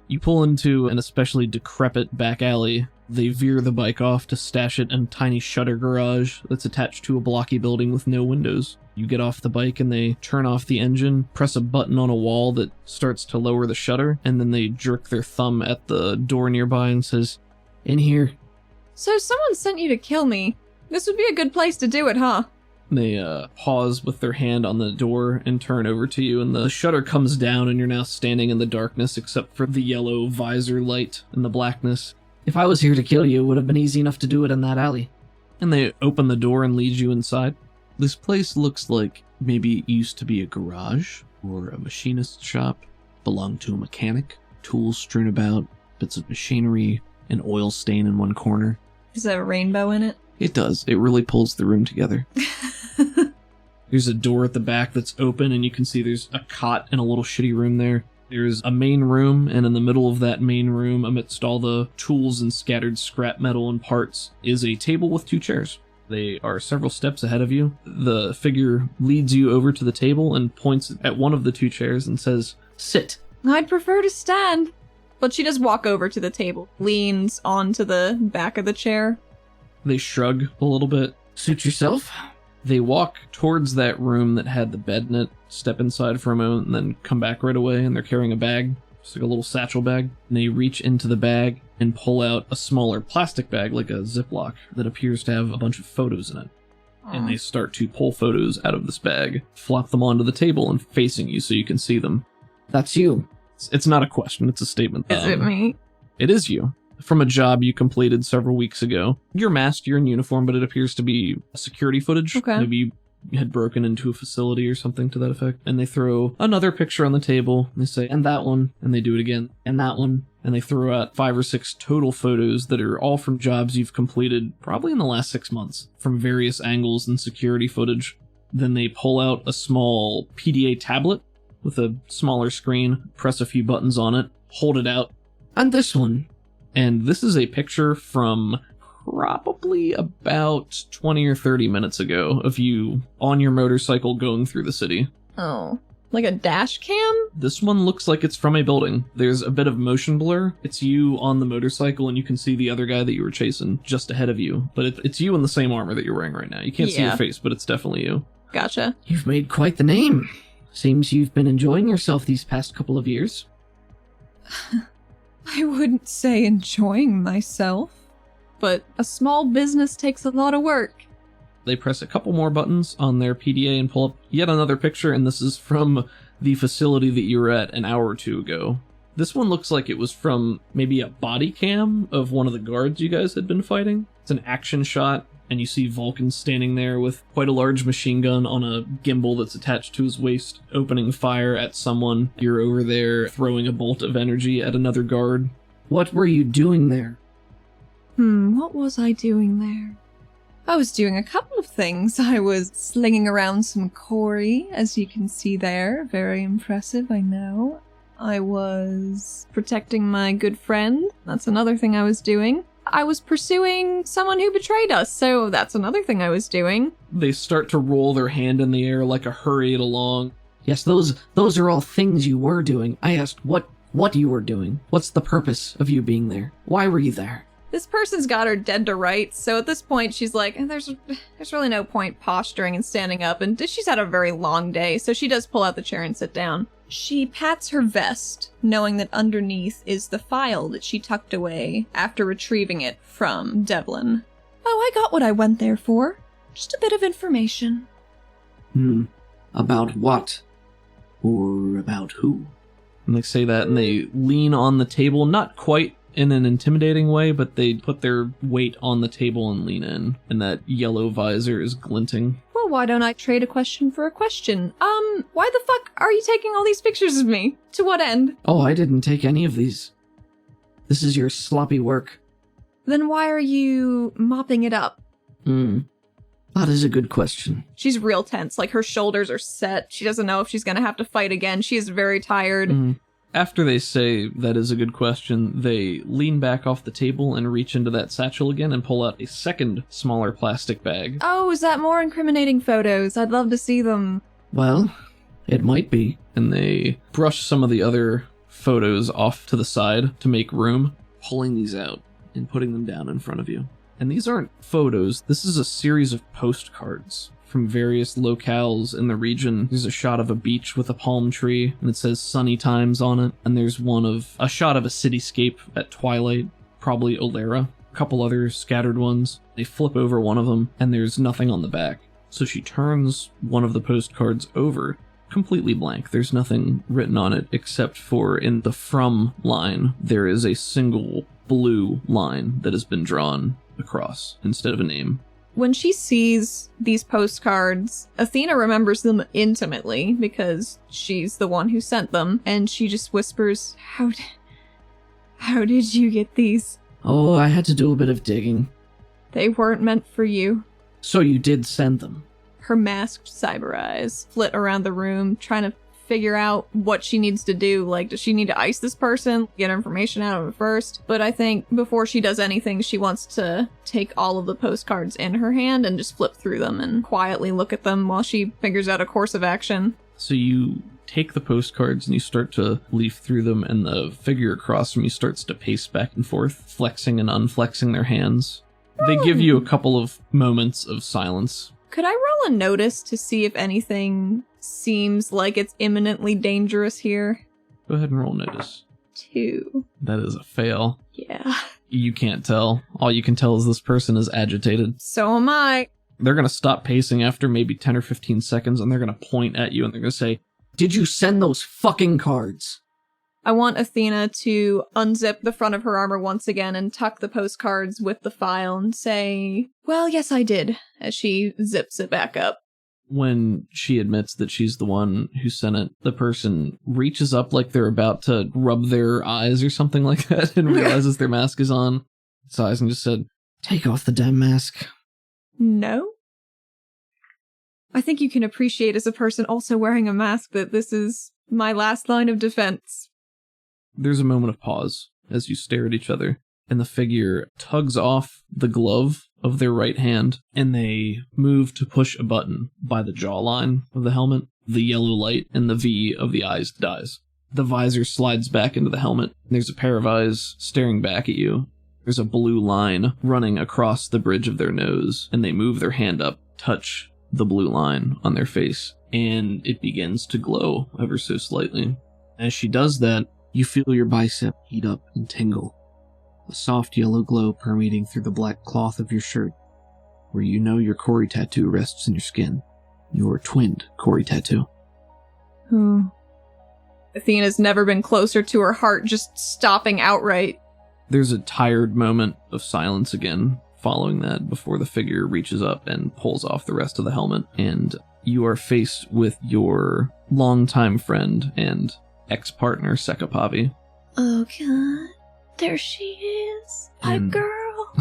You pull into an especially decrepit back alley. They veer the bike off to stash it in a tiny shutter garage that's attached to a blocky building with no windows. You get off the bike and they turn off the engine, press a button on a wall that starts to lower the shutter, and then they jerk their thumb at the door nearby and says, "In here." So someone sent you to kill me. This would be a good place to do it, huh? They pause with their hand on the door and turn over to you, and the shutter comes down and you're now standing in the darkness except for the yellow visor light in the blackness. "If I was here to kill you, it would have been easy enough to do it in that alley." And they open the door and lead you inside. This place looks like maybe it used to be a garage or a machinist shop, belonged to a mechanic, tools strewn about, bits of machinery, an oil stain in one corner. Is there a rainbow in it? It does. It really pulls the room together. There's a door at the back that's open, and you can see there's a cot in a little shitty room there. There's a main room, and in the middle of that main room, amidst all the tools and scattered scrap metal and parts, is a table with 2 chairs. They are several steps ahead of you. The figure leads you over to the table and points at one of the 2 chairs and says, "Sit." I'd prefer to stand. But she does walk over to the table, leans onto the back of the chair. They shrug a little bit. "Suit yourself." They walk towards that room that had the bed in it, step inside for a moment, and then come back right away, and they're carrying a bag. Just like a little satchel bag. And they reach into the bag and pull out a smaller plastic bag, like a Ziploc, that appears to have a bunch of photos in it. And they start to pull photos out of this bag, flop them onto the table and facing you so you can see them. That's you. It's not a question, it's a statement. Is it me? It is you. From a job you completed several weeks ago. You're masked, you're in uniform, but it appears to be security footage. Okay. Maybe you had broken into a facility or something to that effect. And they throw another picture on the table, and they say, and that one, and they do it again, and that one. And they throw out 5 or 6 total photos that are all from jobs you've completed probably in the last 6 months, from various angles and security footage. Then they pull out a small PDA tablet with a smaller screen, press a few buttons on it, hold it out. And this one. And this is a picture from probably about 20 or 30 minutes ago of you on your motorcycle going through the city. Oh. Like a dash cam? This one looks like it's from a building. There's a bit of motion blur. It's you on the motorcycle, and you can see the other guy that you were chasing just ahead of you. But it's you in the same armor that you're wearing right now. You can't see your face, but it's definitely you. Gotcha. You've made quite the name. Seems you've been enjoying yourself these past couple of years. I wouldn't say enjoying myself, but a small business takes a lot of work. They press a couple more buttons on their PDA and pull up yet another picture, and this is from the facility that you were at an hour or two ago. This one looks like it was from maybe a body cam of one of the guards you guys had been fighting. It's an action shot, and you see Vulcan standing there with quite a large machine gun on a gimbal that's attached to his waist, opening fire at someone. You're over there throwing a bolt of energy at another guard. What were you doing there? What was I doing there? I was doing a couple of things. I was slinging around some Corey, as you can see there. Very impressive, I know. I was protecting my good friend. That's another thing I was doing. I was pursuing someone who betrayed us, so that's another thing I was doing. They start to roll their hand in the air like a hurry it along. Yes, those are all things you were doing. I asked what you were doing. What's the purpose of you being there? Why were you there? This person's got her dead to rights, so at this point she's like, there's really no point posturing and standing up, and she's had a very long day, so she does pull out the chair and sit down. She pats her vest, knowing that underneath is the file that she tucked away after retrieving it from Devlin. Oh, I got what I went there for. Just a bit of information. About what? Or about who? And they say that, and they lean on the table, not quite in an intimidating way, but they put their weight on the table and lean in, and that yellow visor is glinting. Well, why don't I trade a question for a question? Why the fuck are you taking all these pictures of me? To what end? Oh, I didn't take any of these. This is your sloppy work. Then why are you mopping it up? That is a good question. She's real tense, like her shoulders are set. She doesn't know if she's gonna have to fight again. She is very tired. After they say that is a good question, they lean back off the table and reach into that satchel again and pull out a second smaller plastic bag. Oh, is that more incriminating photos? I'd love to see them. Well, it might be. And they brush some of the other photos off to the side to make room, pulling these out and putting them down in front of you. And these aren't photos, this is a series of postcards from various locales in the region. There's a shot of a beach with a palm tree, and it says sunny times on it. And there's a shot of a cityscape at twilight, probably Olera. A couple other scattered ones. They flip over one of them, and there's nothing on the back. So she turns one of the postcards over, completely blank. There's nothing written on it, except for in the from line, there is a single blue line that has been drawn across instead of a name. When she sees these postcards, Athena remembers them intimately because she's the one who sent them, and she just whispers, How did you get these? Oh, I had to do a bit of digging. They weren't meant for you. So you did send them? Her masked cyber eyes flit around the room, trying to figure out what she needs to do. Like, does she need to ice this person? Get information out of it first? But I think before she does anything, she wants to take all of the postcards in her hand and just flip through them and quietly look at them while she figures out a course of action. So you take the postcards and you start to leaf through them, and the figure across from you starts to pace back and forth, flexing and unflexing their hands. They give you a couple of moments of silence. Could I roll a notice to see if anything seems like it's imminently dangerous here? Go ahead and roll notice. 2. That is a fail. Yeah. You can't tell. All you can tell is this person is agitated. So am I. They're going to stop pacing after maybe 10 or 15 seconds, and they're going to point at you, and they're going to say, Did you send those fucking cards? I want Athena to unzip the front of her armor once again and tuck the postcards with the file and say, well, yes, I did, as she zips it back up. When she admits that she's the one who sent it, the person reaches up like they're about to rub their eyes or something like that and realizes their mask is on. Sighs and just said, Take off the damn mask. No? I think you can appreciate as a person also wearing a mask that this is my last line of defense. There's a moment of pause as you stare at each other, and the figure tugs off the glove of their right hand, and they move to push a button by the jawline of the helmet. The yellow light in the V of the eyes dies. The visor slides back into the helmet. There's a pair of eyes staring back at you. There's a blue line running across the bridge of their nose, and they move their hand up, touch the blue line on their face, and it begins to glow ever so slightly. As she does that, you feel your bicep heat up and tingle, a soft yellow glow permeating through the black cloth of your shirt, where you know your Kori tattoo rests in your skin, your twinned Kori tattoo. Athena's never been closer to her heart just stopping outright. There's a tired moment of silence again following that before the figure reaches up and pulls off the rest of the helmet, and you are faced with your longtime friend and ex-partner Sekapavi. Oh god, there she is. My girl.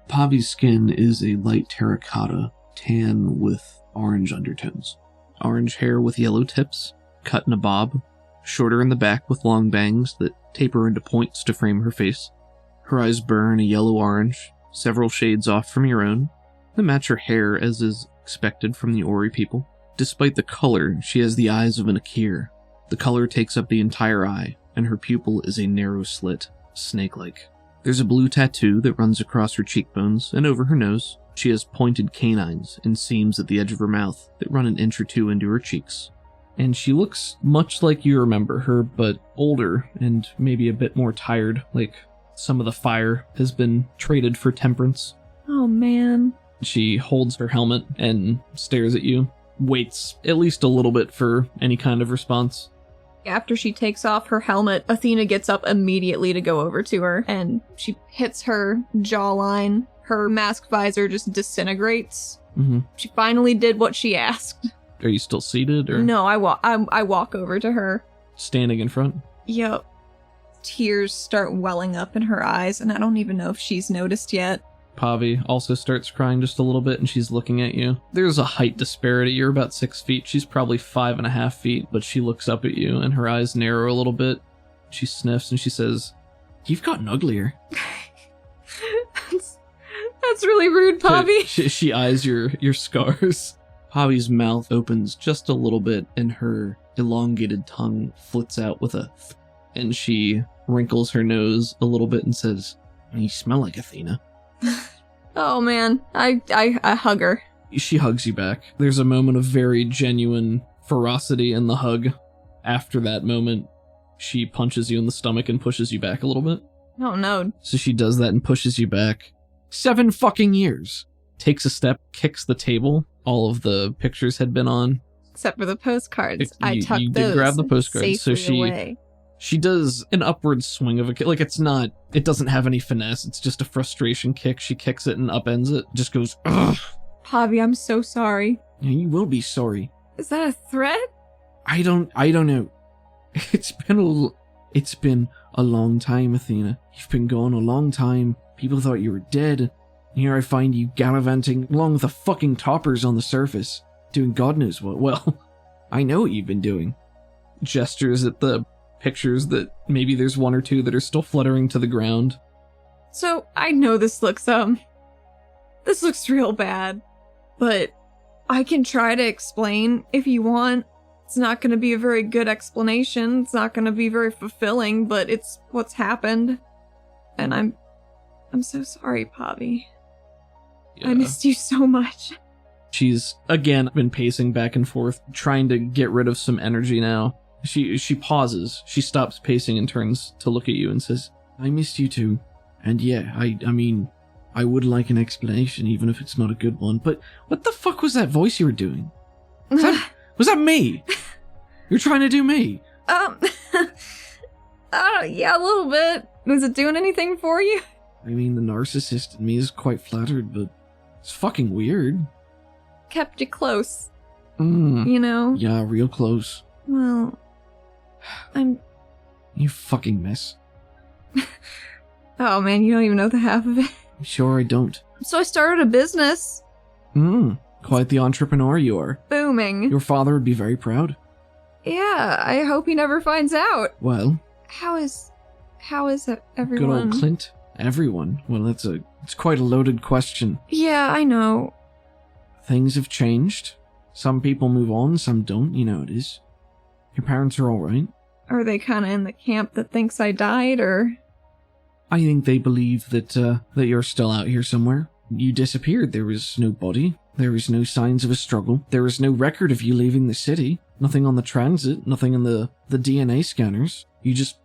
Pavi's skin is a light terracotta, tan with orange undertones. Orange hair with yellow tips, cut in a bob, shorter in the back with long bangs that taper into points to frame her face. Her eyes burn a yellow-orange, several shades off from your own, that match her hair as is expected from the Ori people. Despite the color, she has the eyes of an Akir. The color takes up the entire eye, and her pupil is a narrow slit, snake-like. There's a blue tattoo that runs across her cheekbones and over her nose. She has pointed canines and seams at the edge of her mouth that run an inch or two into her cheeks. And she looks much like you remember her, but older and maybe a bit more tired, like some of the fire has been traded for temperance. Oh man. She holds her helmet and stares at you, waits at least a little bit for any kind of response. After she takes off her helmet, Athena gets up immediately to go over to her, and she hits her jawline. Her mask visor just disintegrates. Mm-hmm. She finally did what she asked. Are you still seated, or No, I walk over to her. standing in front? Yep. Tears start welling up in her eyes, and I don't even know if she's noticed yet. Pavi also starts crying just a little bit, and she's looking at you. There's a height disparity. You're about 6 feet. She's probably 5.5 feet, but she looks up at you, and her eyes narrow a little bit. She sniffs, and she says, "You've gotten uglier." That's really rude, Pavi. She eyes your scars. Pavi's mouth opens just a little bit, and her elongated tongue flits out with a th, and she wrinkles her nose a little bit and says, "You smell like Athena." Oh man, I hug her. She hugs you back. There's a moment of very genuine ferocity in the hug. After that moment, she punches you in the stomach and pushes you back a little bit. Oh no. So she does that and pushes you back. 7 fucking years. Takes a step, kicks the table all of the pictures had been on. Except for the postcards. I tucked you those did grab the postcards. So safely away. She does an upward swing of a kick. Like, it doesn't have any finesse. It's just a frustration kick. She kicks it and upends it. Just goes, ugh. Pavi, I'm so sorry. Yeah, you will be sorry. Is that a threat? I don't know. It's been a long time, Athena. You've been gone a long time. People thought you were dead. And here I find you gallivanting along with the fucking toppers on the surface, doing God knows what. Well, I know what you've been doing. Gestures at the pictures that maybe there's 1 or 2 that are still fluttering to the ground. So, I know this looks real bad, but I can try to explain if you want. It's not going to be a very good explanation. It's not going to be very fulfilling, but it's what's happened. And I'm so sorry, Pavi. Yeah. I missed you so much. She's, again, been pacing back and forth, trying to get rid of some energy now. She pauses. She stops pacing and turns to look at you and says, I missed you too. And yeah, I mean, I would like an explanation, even if it's not a good one. But what the fuck was that voice you were doing? Was that me? You're trying to do me? Yeah, a little bit. Was it doing anything for you? I mean, the narcissist in me is quite flattered, but it's fucking weird. Kept you close, Mm. you know? Yeah, real close. Well, I'm... You fucking mess. Oh man, you don't even know the half of it. I'm sure I don't. So I started a business. Quite the entrepreneur you are. Booming. Your father would be very proud. Yeah, I hope he never finds out. Well, How is everyone? good old Clint. Everyone. Well, it's quite a loaded question. Yeah, I know. Things have changed. Some people move on, some don't. You know it is. Your parents are alright. Are they kind of in the camp that thinks I died, or? I think they believe that you're still out here somewhere. You disappeared. There was no body. There was no signs of a struggle. There was no record of you leaving the city. Nothing on the transit. Nothing in the DNA scanners. You just...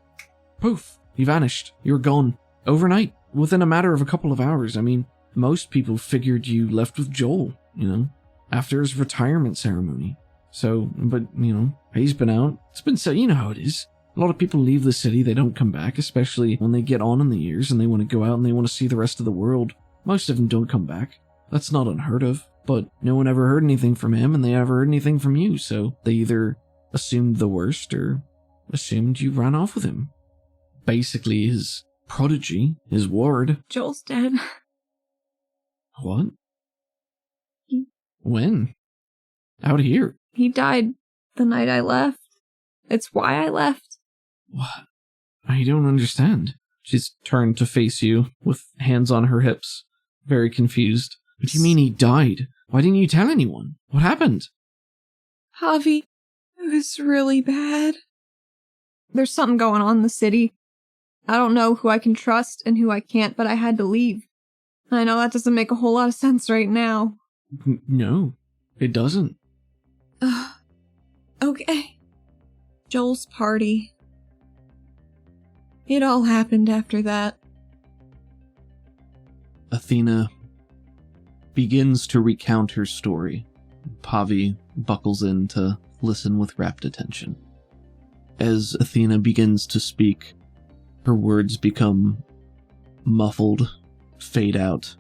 poof. You vanished. You were gone. Overnight. Within a matter of a couple of hours. I mean, most people figured you left with Joel, you know, after his retirement ceremony. So, but, you know, he's been out. It's been said, you know how it is. A lot of people leave the city, they don't come back, especially when they get on in the years and they want to go out and they want to see the rest of the world. Most of them don't come back. That's not unheard of, but no one ever heard anything from him and they never heard anything from you, so they either assumed the worst or assumed you ran off with him. Basically, his prodigy, his ward. Joel's dead. What? When? Out here. He died the night I left. It's why I left. What? I don't understand. She's turned to face you, with hands on her hips, very confused. What do you mean he died? Why didn't you tell anyone? What happened? Javi, it was really bad. There's something going on in the city. I don't know who I can trust and who I can't, but I had to leave. I know that doesn't make a whole lot of sense right now. No, it doesn't. Okay. Joel's party. It all happened after that. Athena begins to recount her story. Pavi buckles in to listen with rapt attention. As Athena begins to speak, her words become muffled, fade out,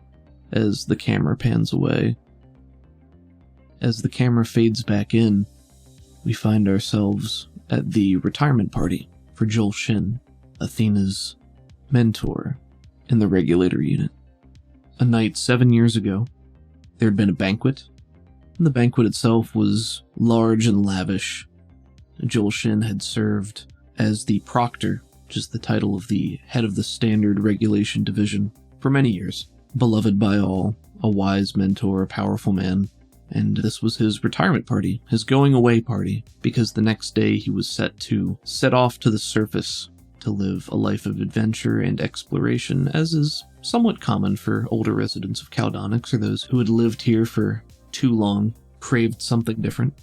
as the camera pans away. As the camera fades back in, we find ourselves at the retirement party for Joel Shin, Athena's mentor in the regulator unit. A night 7 years ago, there had been a banquet, and the banquet itself was large and lavish. Joel Shin had served as the proctor, which is the title of the head of the Standard Regulation Division, for many years. Beloved by all, a wise mentor, a powerful man, and this was his retirement party, his going away party, because the next day he was set to set off to the surface to live a life of adventure and exploration, as is somewhat common for older residents of Caldonix or those who had lived here for too long, craved something different.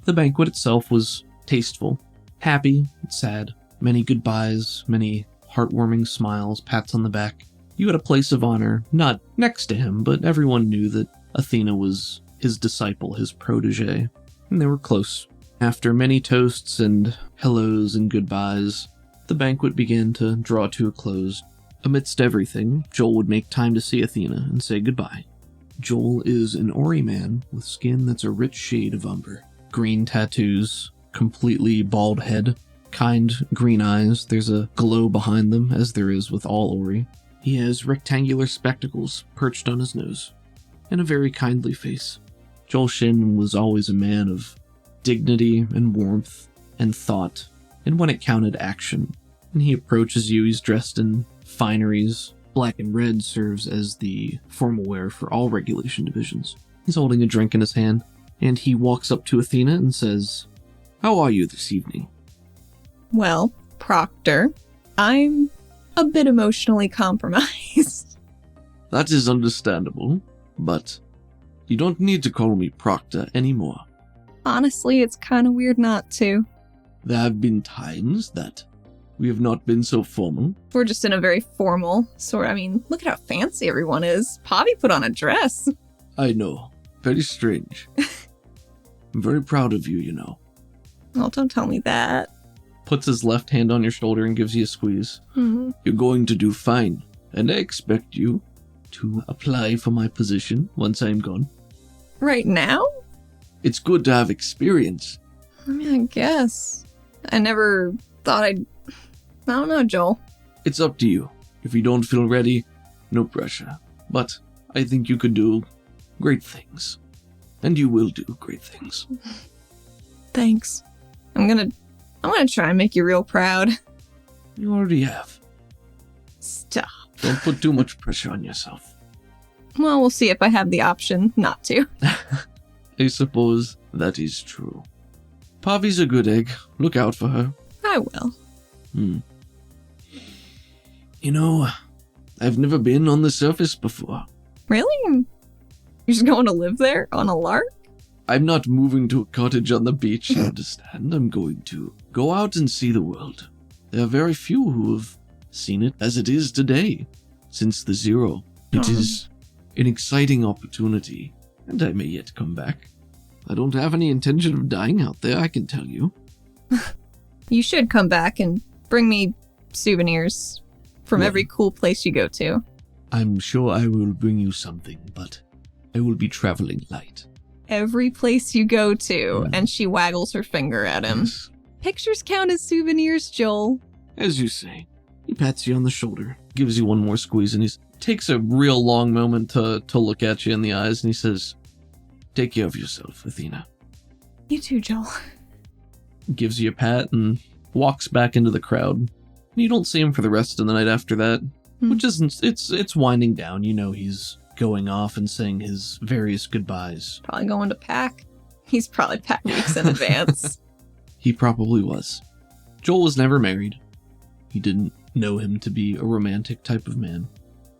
The banquet itself was tasteful, happy, sad, many goodbyes, many heartwarming smiles, pats on the back. You had a place of honor, not next to him, but everyone knew that Athena was his disciple, his protege, and they were close. After many toasts and hellos and goodbyes, the banquet began to draw to a close. Amidst everything, Joel would make time to see Athena and say goodbye. Joel is an Ori man with skin that's a rich shade of umber. Green tattoos, completely bald head, kind green eyes, there's a glow behind them, as there is with all Ori. He has rectangular spectacles perched on his nose, and a very kindly face. Joel Shin was always a man of dignity and warmth and thought, and when it counted, action. And he approaches you, he's dressed in fineries. Black and red serves as the formal wear for all regulation divisions. He's holding a drink in his hand, and he walks up to Athena and says, "How are you this evening?" Well, Proctor, I'm a bit emotionally compromised. That is understandable, but you don't need to call me Proctor anymore. Honestly, it's kind of weird not to. There have been times that We have not been so formal. We're just in a very formal sort. I mean, look at how fancy everyone is. Pavi put on a dress. I know. Very strange. I'm very proud of you, you know. Oh, don't tell me that. Puts his left hand on your shoulder and gives you a squeeze. Mm-hmm. You're going to do fine, and I expect you to apply for my position once I'm gone. Right now? It's good to have experience. I mean, I guess. I never thought I don't know, Joel. It's up to you. If you don't feel ready, no pressure. But I think you could do great things. And you will do great things. Thanks. I'm gonna try and make you real proud. You already have. Stop. Don't put too much pressure on yourself. Well, we'll see if I have the option not to. I suppose that is true. Pavi's a good egg. Look out for her. I will. You know, I've never been on the surface before. Really? You're just going to live there on a lark? I'm not moving to a cottage on the beach, you understand? I'm going to go out and see the world. There are very few who have seen it as it is today, since the Zero. It is an exciting opportunity, and I may yet come back. I don't have any intention of dying out there, I can tell you. You should come back and bring me souvenirs from Well, every cool place you go to. I'm sure I will bring you something, but I will be traveling light. Every place you go to, and she waggles her finger at him. Yes. Pictures count as souvenirs, Joel. As you say. He pats you on the shoulder, gives you one more squeeze, and he Takes a real long moment to look at you in the eyes, and he says, take care of yourself, Athena. You too, Joel. gives you a pat, and walks back into the crowd. You don't see him for the rest of the night after that, which isn't, it's winding down. You know he's going off and saying his various goodbyes. Probably going to pack. He's probably packed weeks in advance. He probably was. Joel was never married. He didn't know him to be a romantic type of man.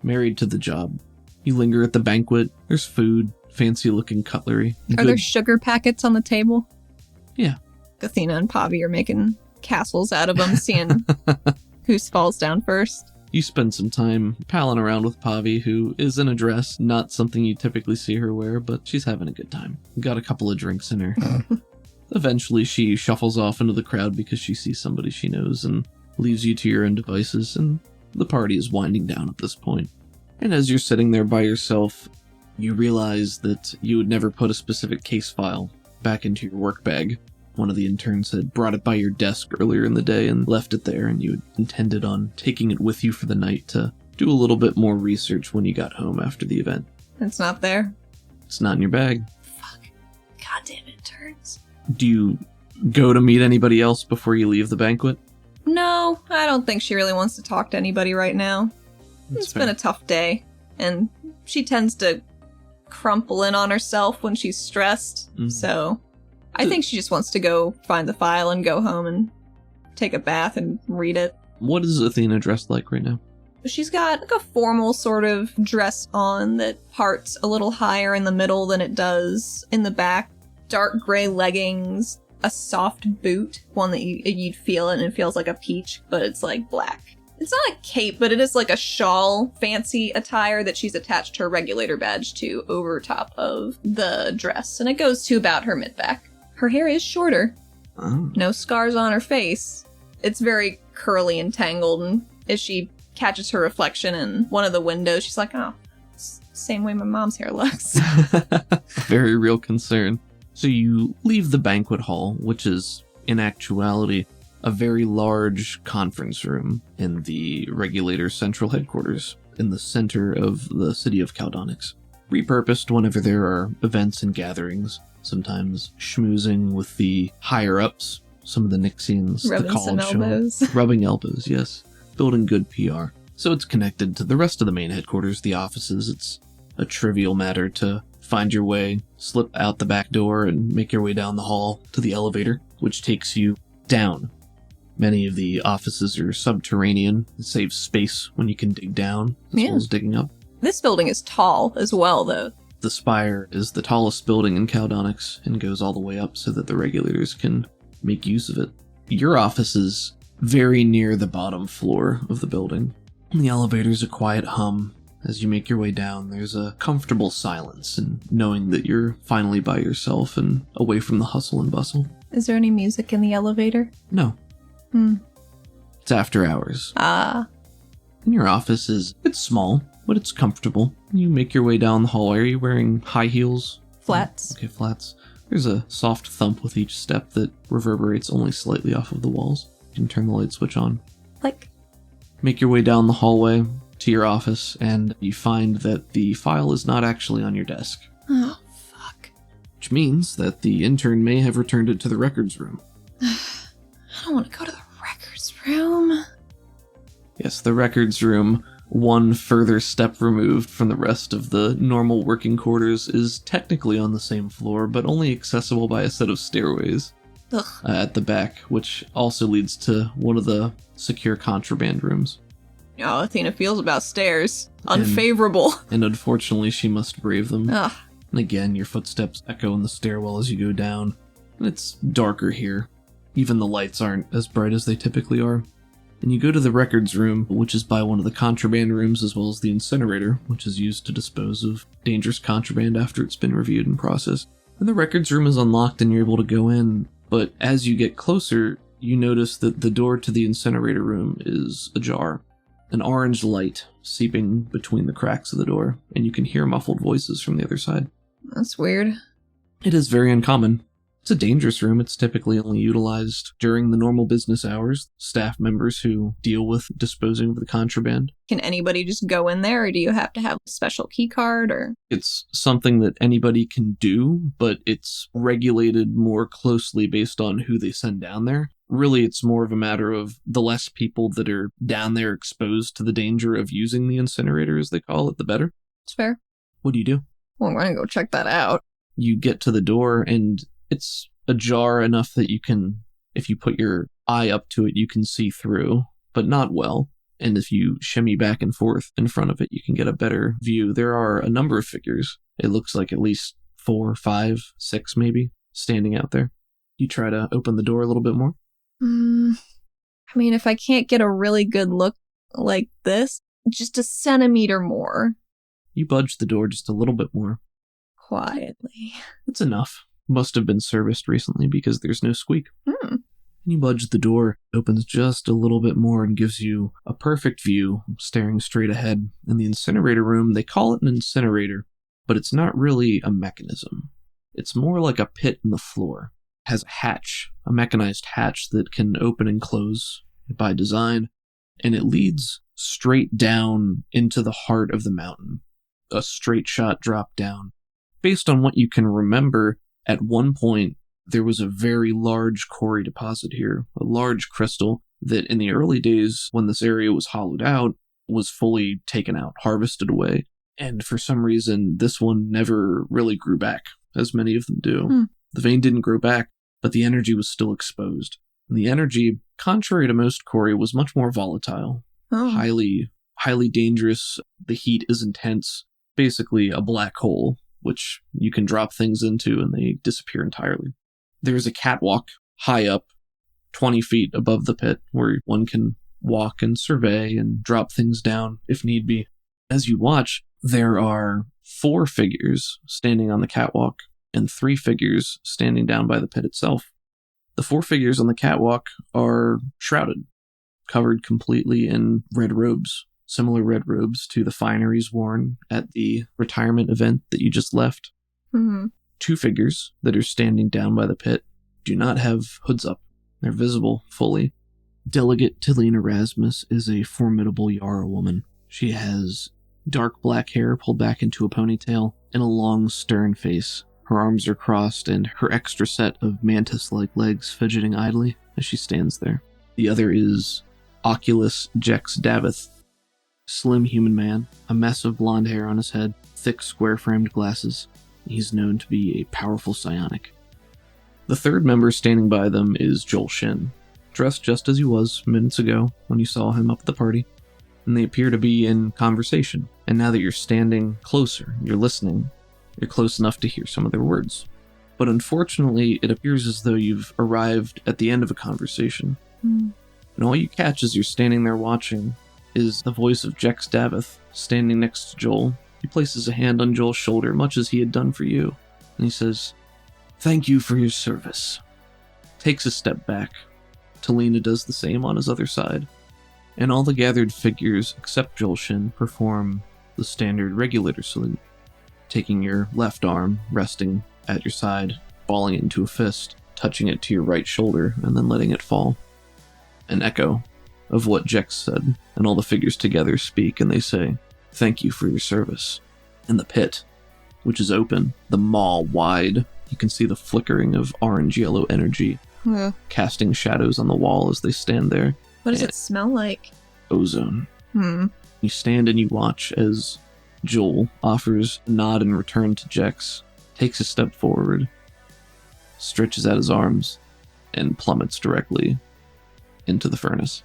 Married to the job. You linger at the banquet. There's food, fancy-looking cutlery. Are there sugar packets on the table? Yeah. Athena and Pavi are making castles out of them, seeing who falls down first. You spend some time palling around with Pavi, who is in a dress, not something you typically see her wear, but she's having a good time. Got a couple of drinks in her. Eventually, she shuffles off into the crowd because she sees somebody she knows and leaves you to your own devices, and the party is winding down at this point. And as you're sitting there by yourself, you realize that you had never put a specific case file back into your work bag. One of the interns had brought it by your desk earlier in the day and left it there, and you had intended on taking it with you for the night to do a little bit more research when you got home after the event. It's not there. It's not in your bag. Fuck. Goddamn interns. Do you go to meet anybody else before you leave the banquet? No, I don't think she really wants to talk to anybody right now. That's It's been a tough day, and she tends to crumple in on herself when she's stressed, so I think she just wants to go find the file and go home and take a bath and read it. What is Athena dressed like right now? She's got like a formal sort of dress on that parts a little higher in the middle than it does in the back. Dark gray leggings, a soft boot, one that you'd feel it and it feels like a peach, but it's like black. It's not a cape, but it is like a shawl, fancy attire that she's attached her regulator badge to over top of the dress, and it goes to about her mid-back. Her hair is shorter. Oh. No scars on her face. It's very curly and tangled, and as she catches her reflection in one of the windows, she's like, oh, it's the same way my mom's hair looks. Very real concern. So you leave the banquet hall, which is, in actuality, a very large conference room in the Regulator Central Headquarters in the center of the city of Caldonix. Repurposed whenever there are events and gatherings, sometimes schmoozing with the higher-ups, some of the Nixians, Rubbing the college some elbows. show. Rubbing elbows, yes. Building good PR. So it's connected to the rest of the main headquarters, the offices. It's a trivial matter to find your way, slip out the back door, and make your way down the hall to the elevator, which takes you down. Many of the offices are subterranean. It saves space when you can dig down, as well as digging up. This building is tall as well, though. The spire is the tallest building in Caldonix and goes all the way up so that the regulators can make use of it. Your office is very near the bottom floor of the building. The elevator's a quiet hum. As you make your way down, there's a comfortable silence in knowing that you're finally by yourself and away from the hustle and bustle. Is there any music in the elevator? No. It's after hours. Ah. And your office it's small, but it's comfortable. You make your way down the hallway. Are you wearing high heels? Flats. Okay, flats. There's a soft thump with each step that reverberates only slightly off of the walls. You can turn the light switch on. Like. Make your way down the hallway to your office, and you find that the file is not actually on your desk. Oh, fuck. Which means that the intern may have returned it to the records room. I don't want to go to the records room. Yes, the records room, one further step removed from the rest of the normal working quarters, is technically on the same floor, but only accessible by a set of stairways at the back, which also leads to one of the secure contraband rooms. Oh, Athena feels about stairs. Unfavorable. And unfortunately, she must brave them. Ugh. And again, your footsteps echo in the stairwell as you go down. And it's darker here. Even the lights aren't as bright as they typically are. And you go to the records room, which is by one of the contraband rooms, as well as the incinerator, which is used to dispose of dangerous contraband after it's been reviewed and processed. And the records room is unlocked and you're able to go in, but as you get closer, you notice that the door to the incinerator room is ajar. An orange light seeping between the cracks of the door, and you can hear muffled voices from the other side. That's weird. It is very uncommon. It's a dangerous room. It's typically only utilized during the normal business hours. Staff members who deal with disposing of the contraband. Can anybody just go in there, or do you have to have a special key card, or? It's something that anybody can do, but it's regulated more closely based on who they send down there. Really, it's more of a matter of the less people that are down there exposed to the danger of using the incinerator, as they call it, the better. It's fair. What do you do? Well, I'm gonna go check that out. You get to the door, and it's ajar enough that you can, if you put your eye up to it, you can see through, but not well. And if you shimmy back and forth in front of it, you can get a better view. There are a number of figures. It looks like at least 4, 5, 6 maybe, standing out there. You try to open the door a little bit more. I mean, if I can't get a really good look like this, just a centimeter more. You budge the door just a little bit more. Quietly. It's enough. Must have been serviced recently because there's no squeak. And you budge the door, opens just a little bit more and gives you a perfect view, staring straight ahead. In the incinerator room, they call it an incinerator, but it's not really a mechanism. It's more like a pit in the floor. It has a hatch, a mechanized hatch that can open and close by design, and it leads straight down into the heart of the mountain. A straight shot drop down. Based on what you can remember, at one point, there was a very large quarry deposit here, a large crystal that in the early days when this area was hollowed out, was fully taken out, harvested away. And for some reason, this one never really grew back, as many of them do. The vein didn't grow back, but the energy was still exposed. And the energy, contrary to most quarry, was much more volatile, highly dangerous. The heat is intense, basically a black hole, which you can drop things into and they disappear entirely. There's a catwalk high up, 20 feet above the pit, where one can walk and survey and drop things down if need be. As you watch, there are 4 figures standing on the catwalk and 3 figures standing down by the pit itself. The 4 figures on the catwalk are shrouded, covered completely in red robes, similar red robes to the fineries worn at the retirement event that you just left. 2 figures that are standing down by the pit do not have hoods up. They're visible fully. Delegate Talina Rasmus is a formidable Yara woman. She has dark black hair pulled back into a ponytail and a long, stern face. Her arms are crossed and her extra set of mantis-like legs fidgeting idly as she stands there. The other is Oculus Jex Davith. Slim human man, a mess of blonde hair on his head, thick square-framed glasses. He's known to be a powerful psionic. The third member standing by them is Joel Shin, dressed just as he was minutes ago when you saw him up at the party, and they appear to be in conversation. And now that you're standing closer, you're listening, you're close enough to hear some of their words. But unfortunately, it appears as though you've arrived at the end of a conversation. And all you catch as you're standing there watching is the voice of Jex Davith standing next to Joel. He places a hand on Joel's shoulder, much as he had done for you, and he says, "Thank you for your service." Takes a step back. Talina does the same on his other side, and all the gathered figures, except Joel Shin, perform the standard regulator salute, taking your left arm, resting at your side, balling it into a fist, touching it to your right shoulder, and then letting it fall. An echo of what Jex said, and all the figures together speak, and they say, "Thank you for your service." In the pit, which is open, the maw wide, you can see the flickering of orange-yellow energy, casting shadows on the wall as they stand there. What does it smell like? Ozone. You stand and you watch as Joel offers a nod in return to Jex, takes a step forward, stretches out his arms, and plummets directly into the furnace.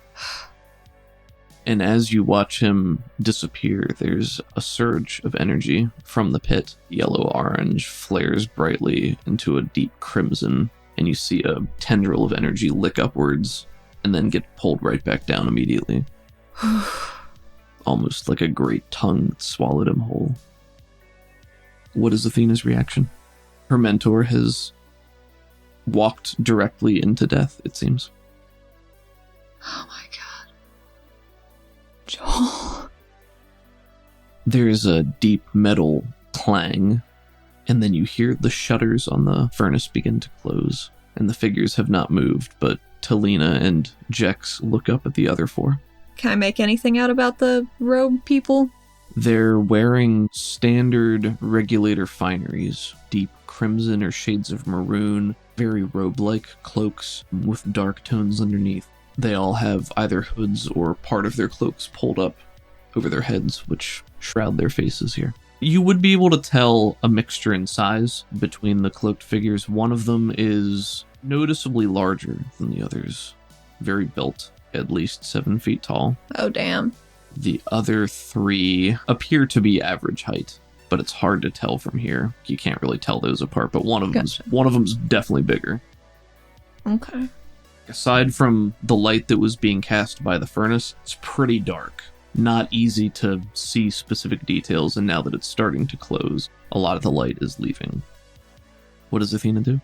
And as you watch him disappear, there's a surge of energy from the pit. Yellow-orange flares brightly into a deep crimson, and you see a tendril of energy lick upwards and then get pulled right back down immediately. Almost like a great tongue that swallowed him whole. What is Athena's reaction? Her mentor has walked directly into death, it seems. Oh my god. Joel. There's a deep metal clang, and then you hear the shutters on the furnace begin to close, and the figures have not moved, but Talina and Jex look up at the other four. Can I make anything out about the robe people? They're wearing standard regulator fineries, deep crimson or shades of maroon, very robe-like cloaks with dark tones underneath. They all have either hoods or part of their cloaks pulled up over their heads, which shroud their faces here. You would be able to tell a mixture in size between the cloaked figures. One of them is noticeably larger than the others, very built, at least 7 feet tall. Oh, damn. The other three appear to be average height, but it's hard to tell from here. You can't really tell those apart, but one of them's definitely bigger. Okay. Aside from the light that was being cast by the furnace, it's pretty dark. Not easy to see specific details, and now that it's starting to close, a lot of the light is leaving. What does Athena do?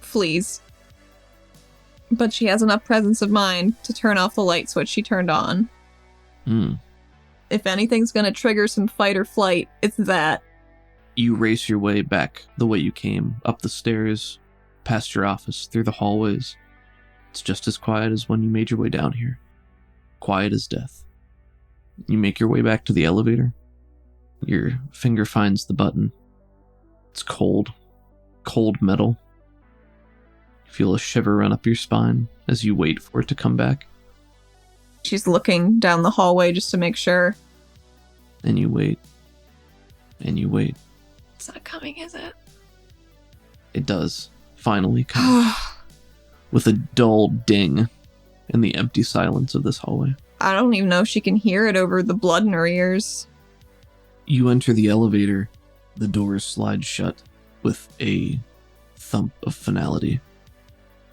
Flees. But she has enough presence of mind to turn off the light switch she turned on. If anything's gonna trigger some fight or flight, it's that. You race your way back the way you came, up the stairs, past your office, through the hallways. It's just as quiet as when you made your way down here. Quiet as death. You make your way back to the elevator. Your finger finds the button. It's cold. Cold metal. You feel a shiver run up your spine as you wait for it to come back. She's looking down the hallway just to make sure. And you wait. And you wait. It's not coming, is it? It does finally come. With a dull ding in the empty silence of this hallway. I don't even know if she can hear it over the blood in her ears. You enter the elevator. The doors slide shut with a thump of finality.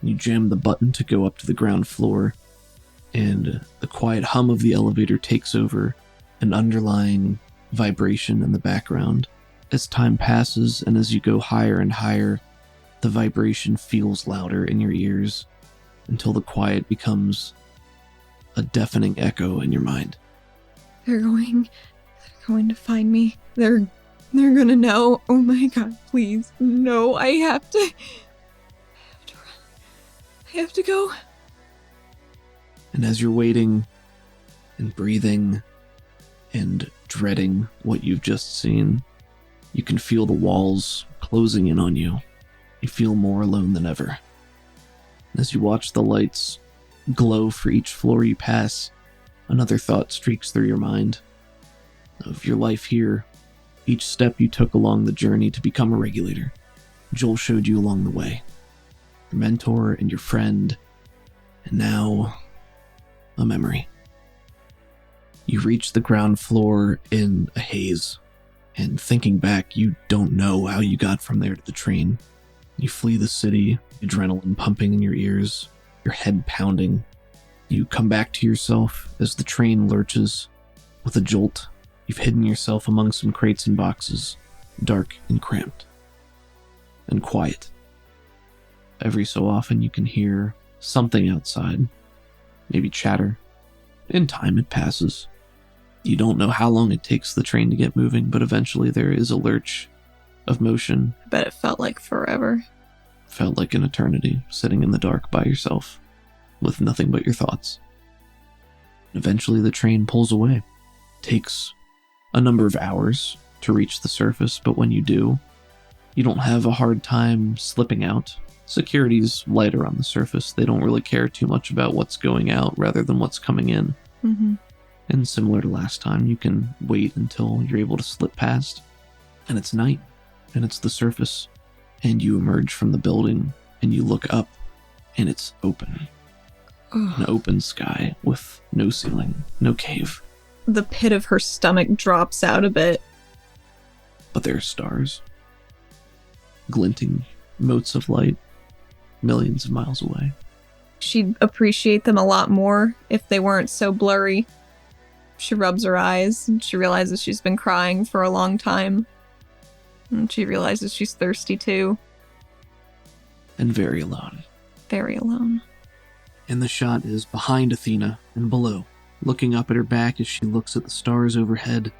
You jam the button to go up to the ground floor, and the quiet hum of the elevator takes over, an underlying vibration in the background. As time passes and as you go higher and higher, the vibration feels louder in your ears until the quiet becomes a deafening echo in your mind. They're going to find me. They're gonna know. Oh my god, please. No, I have to run. I have to go. And as you're waiting and breathing and dreading what you've just seen, you can feel the walls closing in on you. You feel more alone than ever. And as you watch the lights glow for each floor you pass, another thought streaks through your mind. Of your life here, each step you took along the journey to become a regulator. Joel showed you along the way. Your mentor and your friend, and now a memory. You reach the ground floor in a haze, and thinking back, you don't know how you got from there to the train. You flee the city, adrenaline pumping in your ears, your head pounding, You come back to yourself as the train lurches. With a jolt, you've hidden yourself among some crates and boxes, dark and cramped. And quiet. Every so often you can hear something outside, maybe chatter. In time it passes. You don't know how long it takes the train to get moving, but eventually there is a lurch of motion. I bet it felt like forever. Felt like an eternity, sitting in the dark by yourself, with nothing but your thoughts. Eventually the train pulls away. Takes a number of hours to reach the surface, but when you do, you don't have a hard time slipping out. Security's light around the surface. They don't really care too much about what's going out rather than what's coming in. Mm-hmm. And similar to last time, you can wait until you're able to slip past. And it's night, and it's the surface. And you emerge from the building, and you look up, and it's open. An open sky with no ceiling, no cave. The pit of her stomach drops out a bit. But there are stars. Glinting motes of light, millions of miles away. She'd appreciate them a lot more if they weren't so blurry. She rubs her eyes, and she realizes she's been crying for a long time. And she realizes she's thirsty too. And very alone. Very alone. And the shot is behind Athena and below, looking up at her back as she looks at the stars overhead,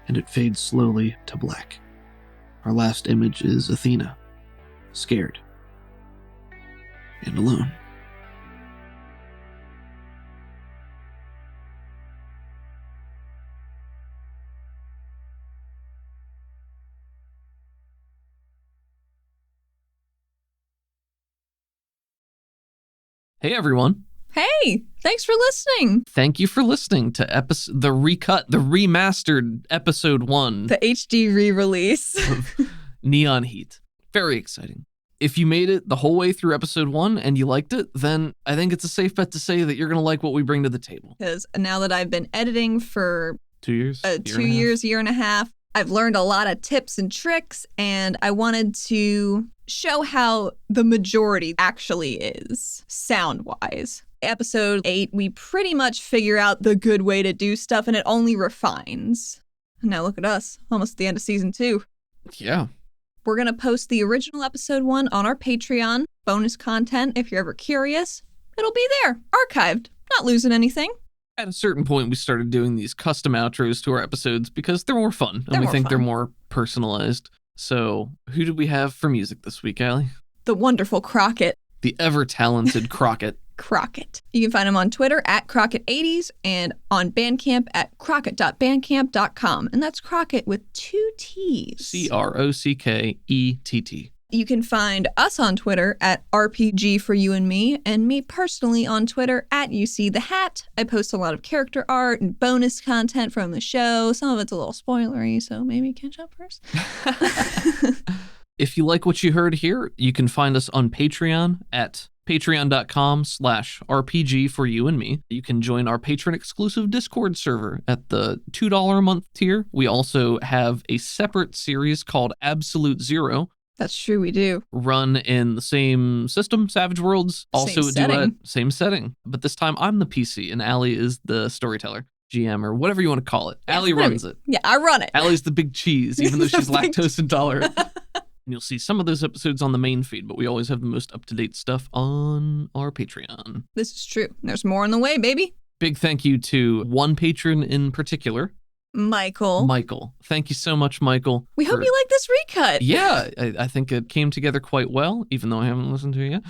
and it fades slowly to black. Our last image is Athena, scared and alone. Hey everyone. Hey, thanks for listening. Thank you for listening to the remastered episode 1 The HD re-release. of Neon Heat. Very exciting. If you made it the whole way through episode 1 and you liked it, then I think it's a safe bet to say that you're going to like what we bring to the table. Because now that I've been editing for 2 years? 2 years, year and a half, I've learned a lot of tips and tricks, and I wanted to show how the majority actually is, sound-wise. Episode 8, we pretty much figure out the good way to do stuff, and it only refines. And now look at us, almost at the end of season 2. Yeah. We're going to post the original episode 1 on our Patreon. Bonus content, if you're ever curious. It'll be there, archived, not losing anything. At a certain point, we started doing these custom outros to our episodes because they're more fun, and we think they're more personalized. So, who did we have for music this week, Allie? The wonderful Crockett. The ever-talented Crockett. Crockett. You can find him on Twitter at Crockett80s and on Bandcamp at crockett.bandcamp.com. And that's Crockett with 2 T's. Crockett. You can find us on Twitter at RPG for You and Me, and me personally on Twitter at YouSeeTheHat. I post a lot of character art and bonus content from the show. Some of it's a little spoilery, so maybe catch up first. If you like what you heard here, you can find us on Patreon at patreon.com/RPG for You and Me. You can join our patron-exclusive Discord server at the $2 a month tier. We also have a separate series called Absolute Zero. That's true, we do. Run in the same system, Savage Worlds. Also Same a duet, setting. same setting. But this time I'm the PC and Allie is the storyteller, GM, or whatever you want to call it. Yeah, Allie whatever. runs it. Yeah, I run it. Allie's the big cheese, even though The she's big lactose intolerant. And you'll see some of those episodes on the main feed, but we always have the most up-to-date stuff on our Patreon. This is true. There's more on the way, baby. Big thank you to one patron in particular, Michael. Michael. Thank you so much, Michael. We hope for- you like this recut. Yeah, I think it came together quite well, even though I haven't listened to it yet.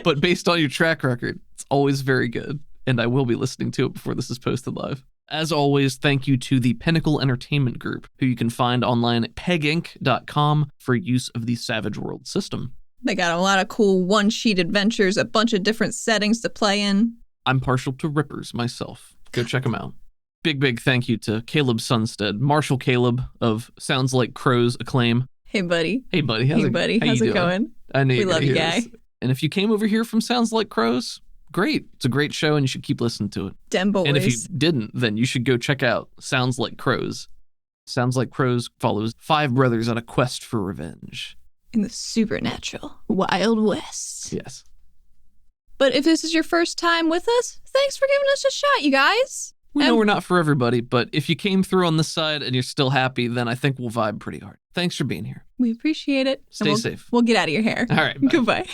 But based on your track record, it's always very good, and I will be listening to it before this is posted live. As always, thank you to the Pinnacle Entertainment Group, who you can find online at peginc.com for use of the Savage World system. They got a lot of cool one-sheet adventures, a bunch of different settings to play in. I'm partial to Rippers myself. Go check them out. Big thank you to Caleb Sunstead, Marshall Caleb of Sounds Like Crows acclaim. Hey, buddy. Hey, buddy. Hey, buddy. how How's you it doing? going? I know We you're love gonna you, hear guy. this. And if you came over here from Sounds Like Crows, great. It's a great show and you should keep listening to it. Dem boys. And if you didn't, then you should go check out Sounds Like Crows. Sounds Like Crows follows 5 brothers on a quest for revenge. In the supernatural Wild West. Yes. But if this is your first time with us, thanks for giving us a shot, you guys. We know we're not for everybody, but if you came through on this side and you're still happy, then I think we'll vibe pretty hard. Thanks for being here. We appreciate it. Stay safe. We'll get out of your hair. All right. Bye. Goodbye.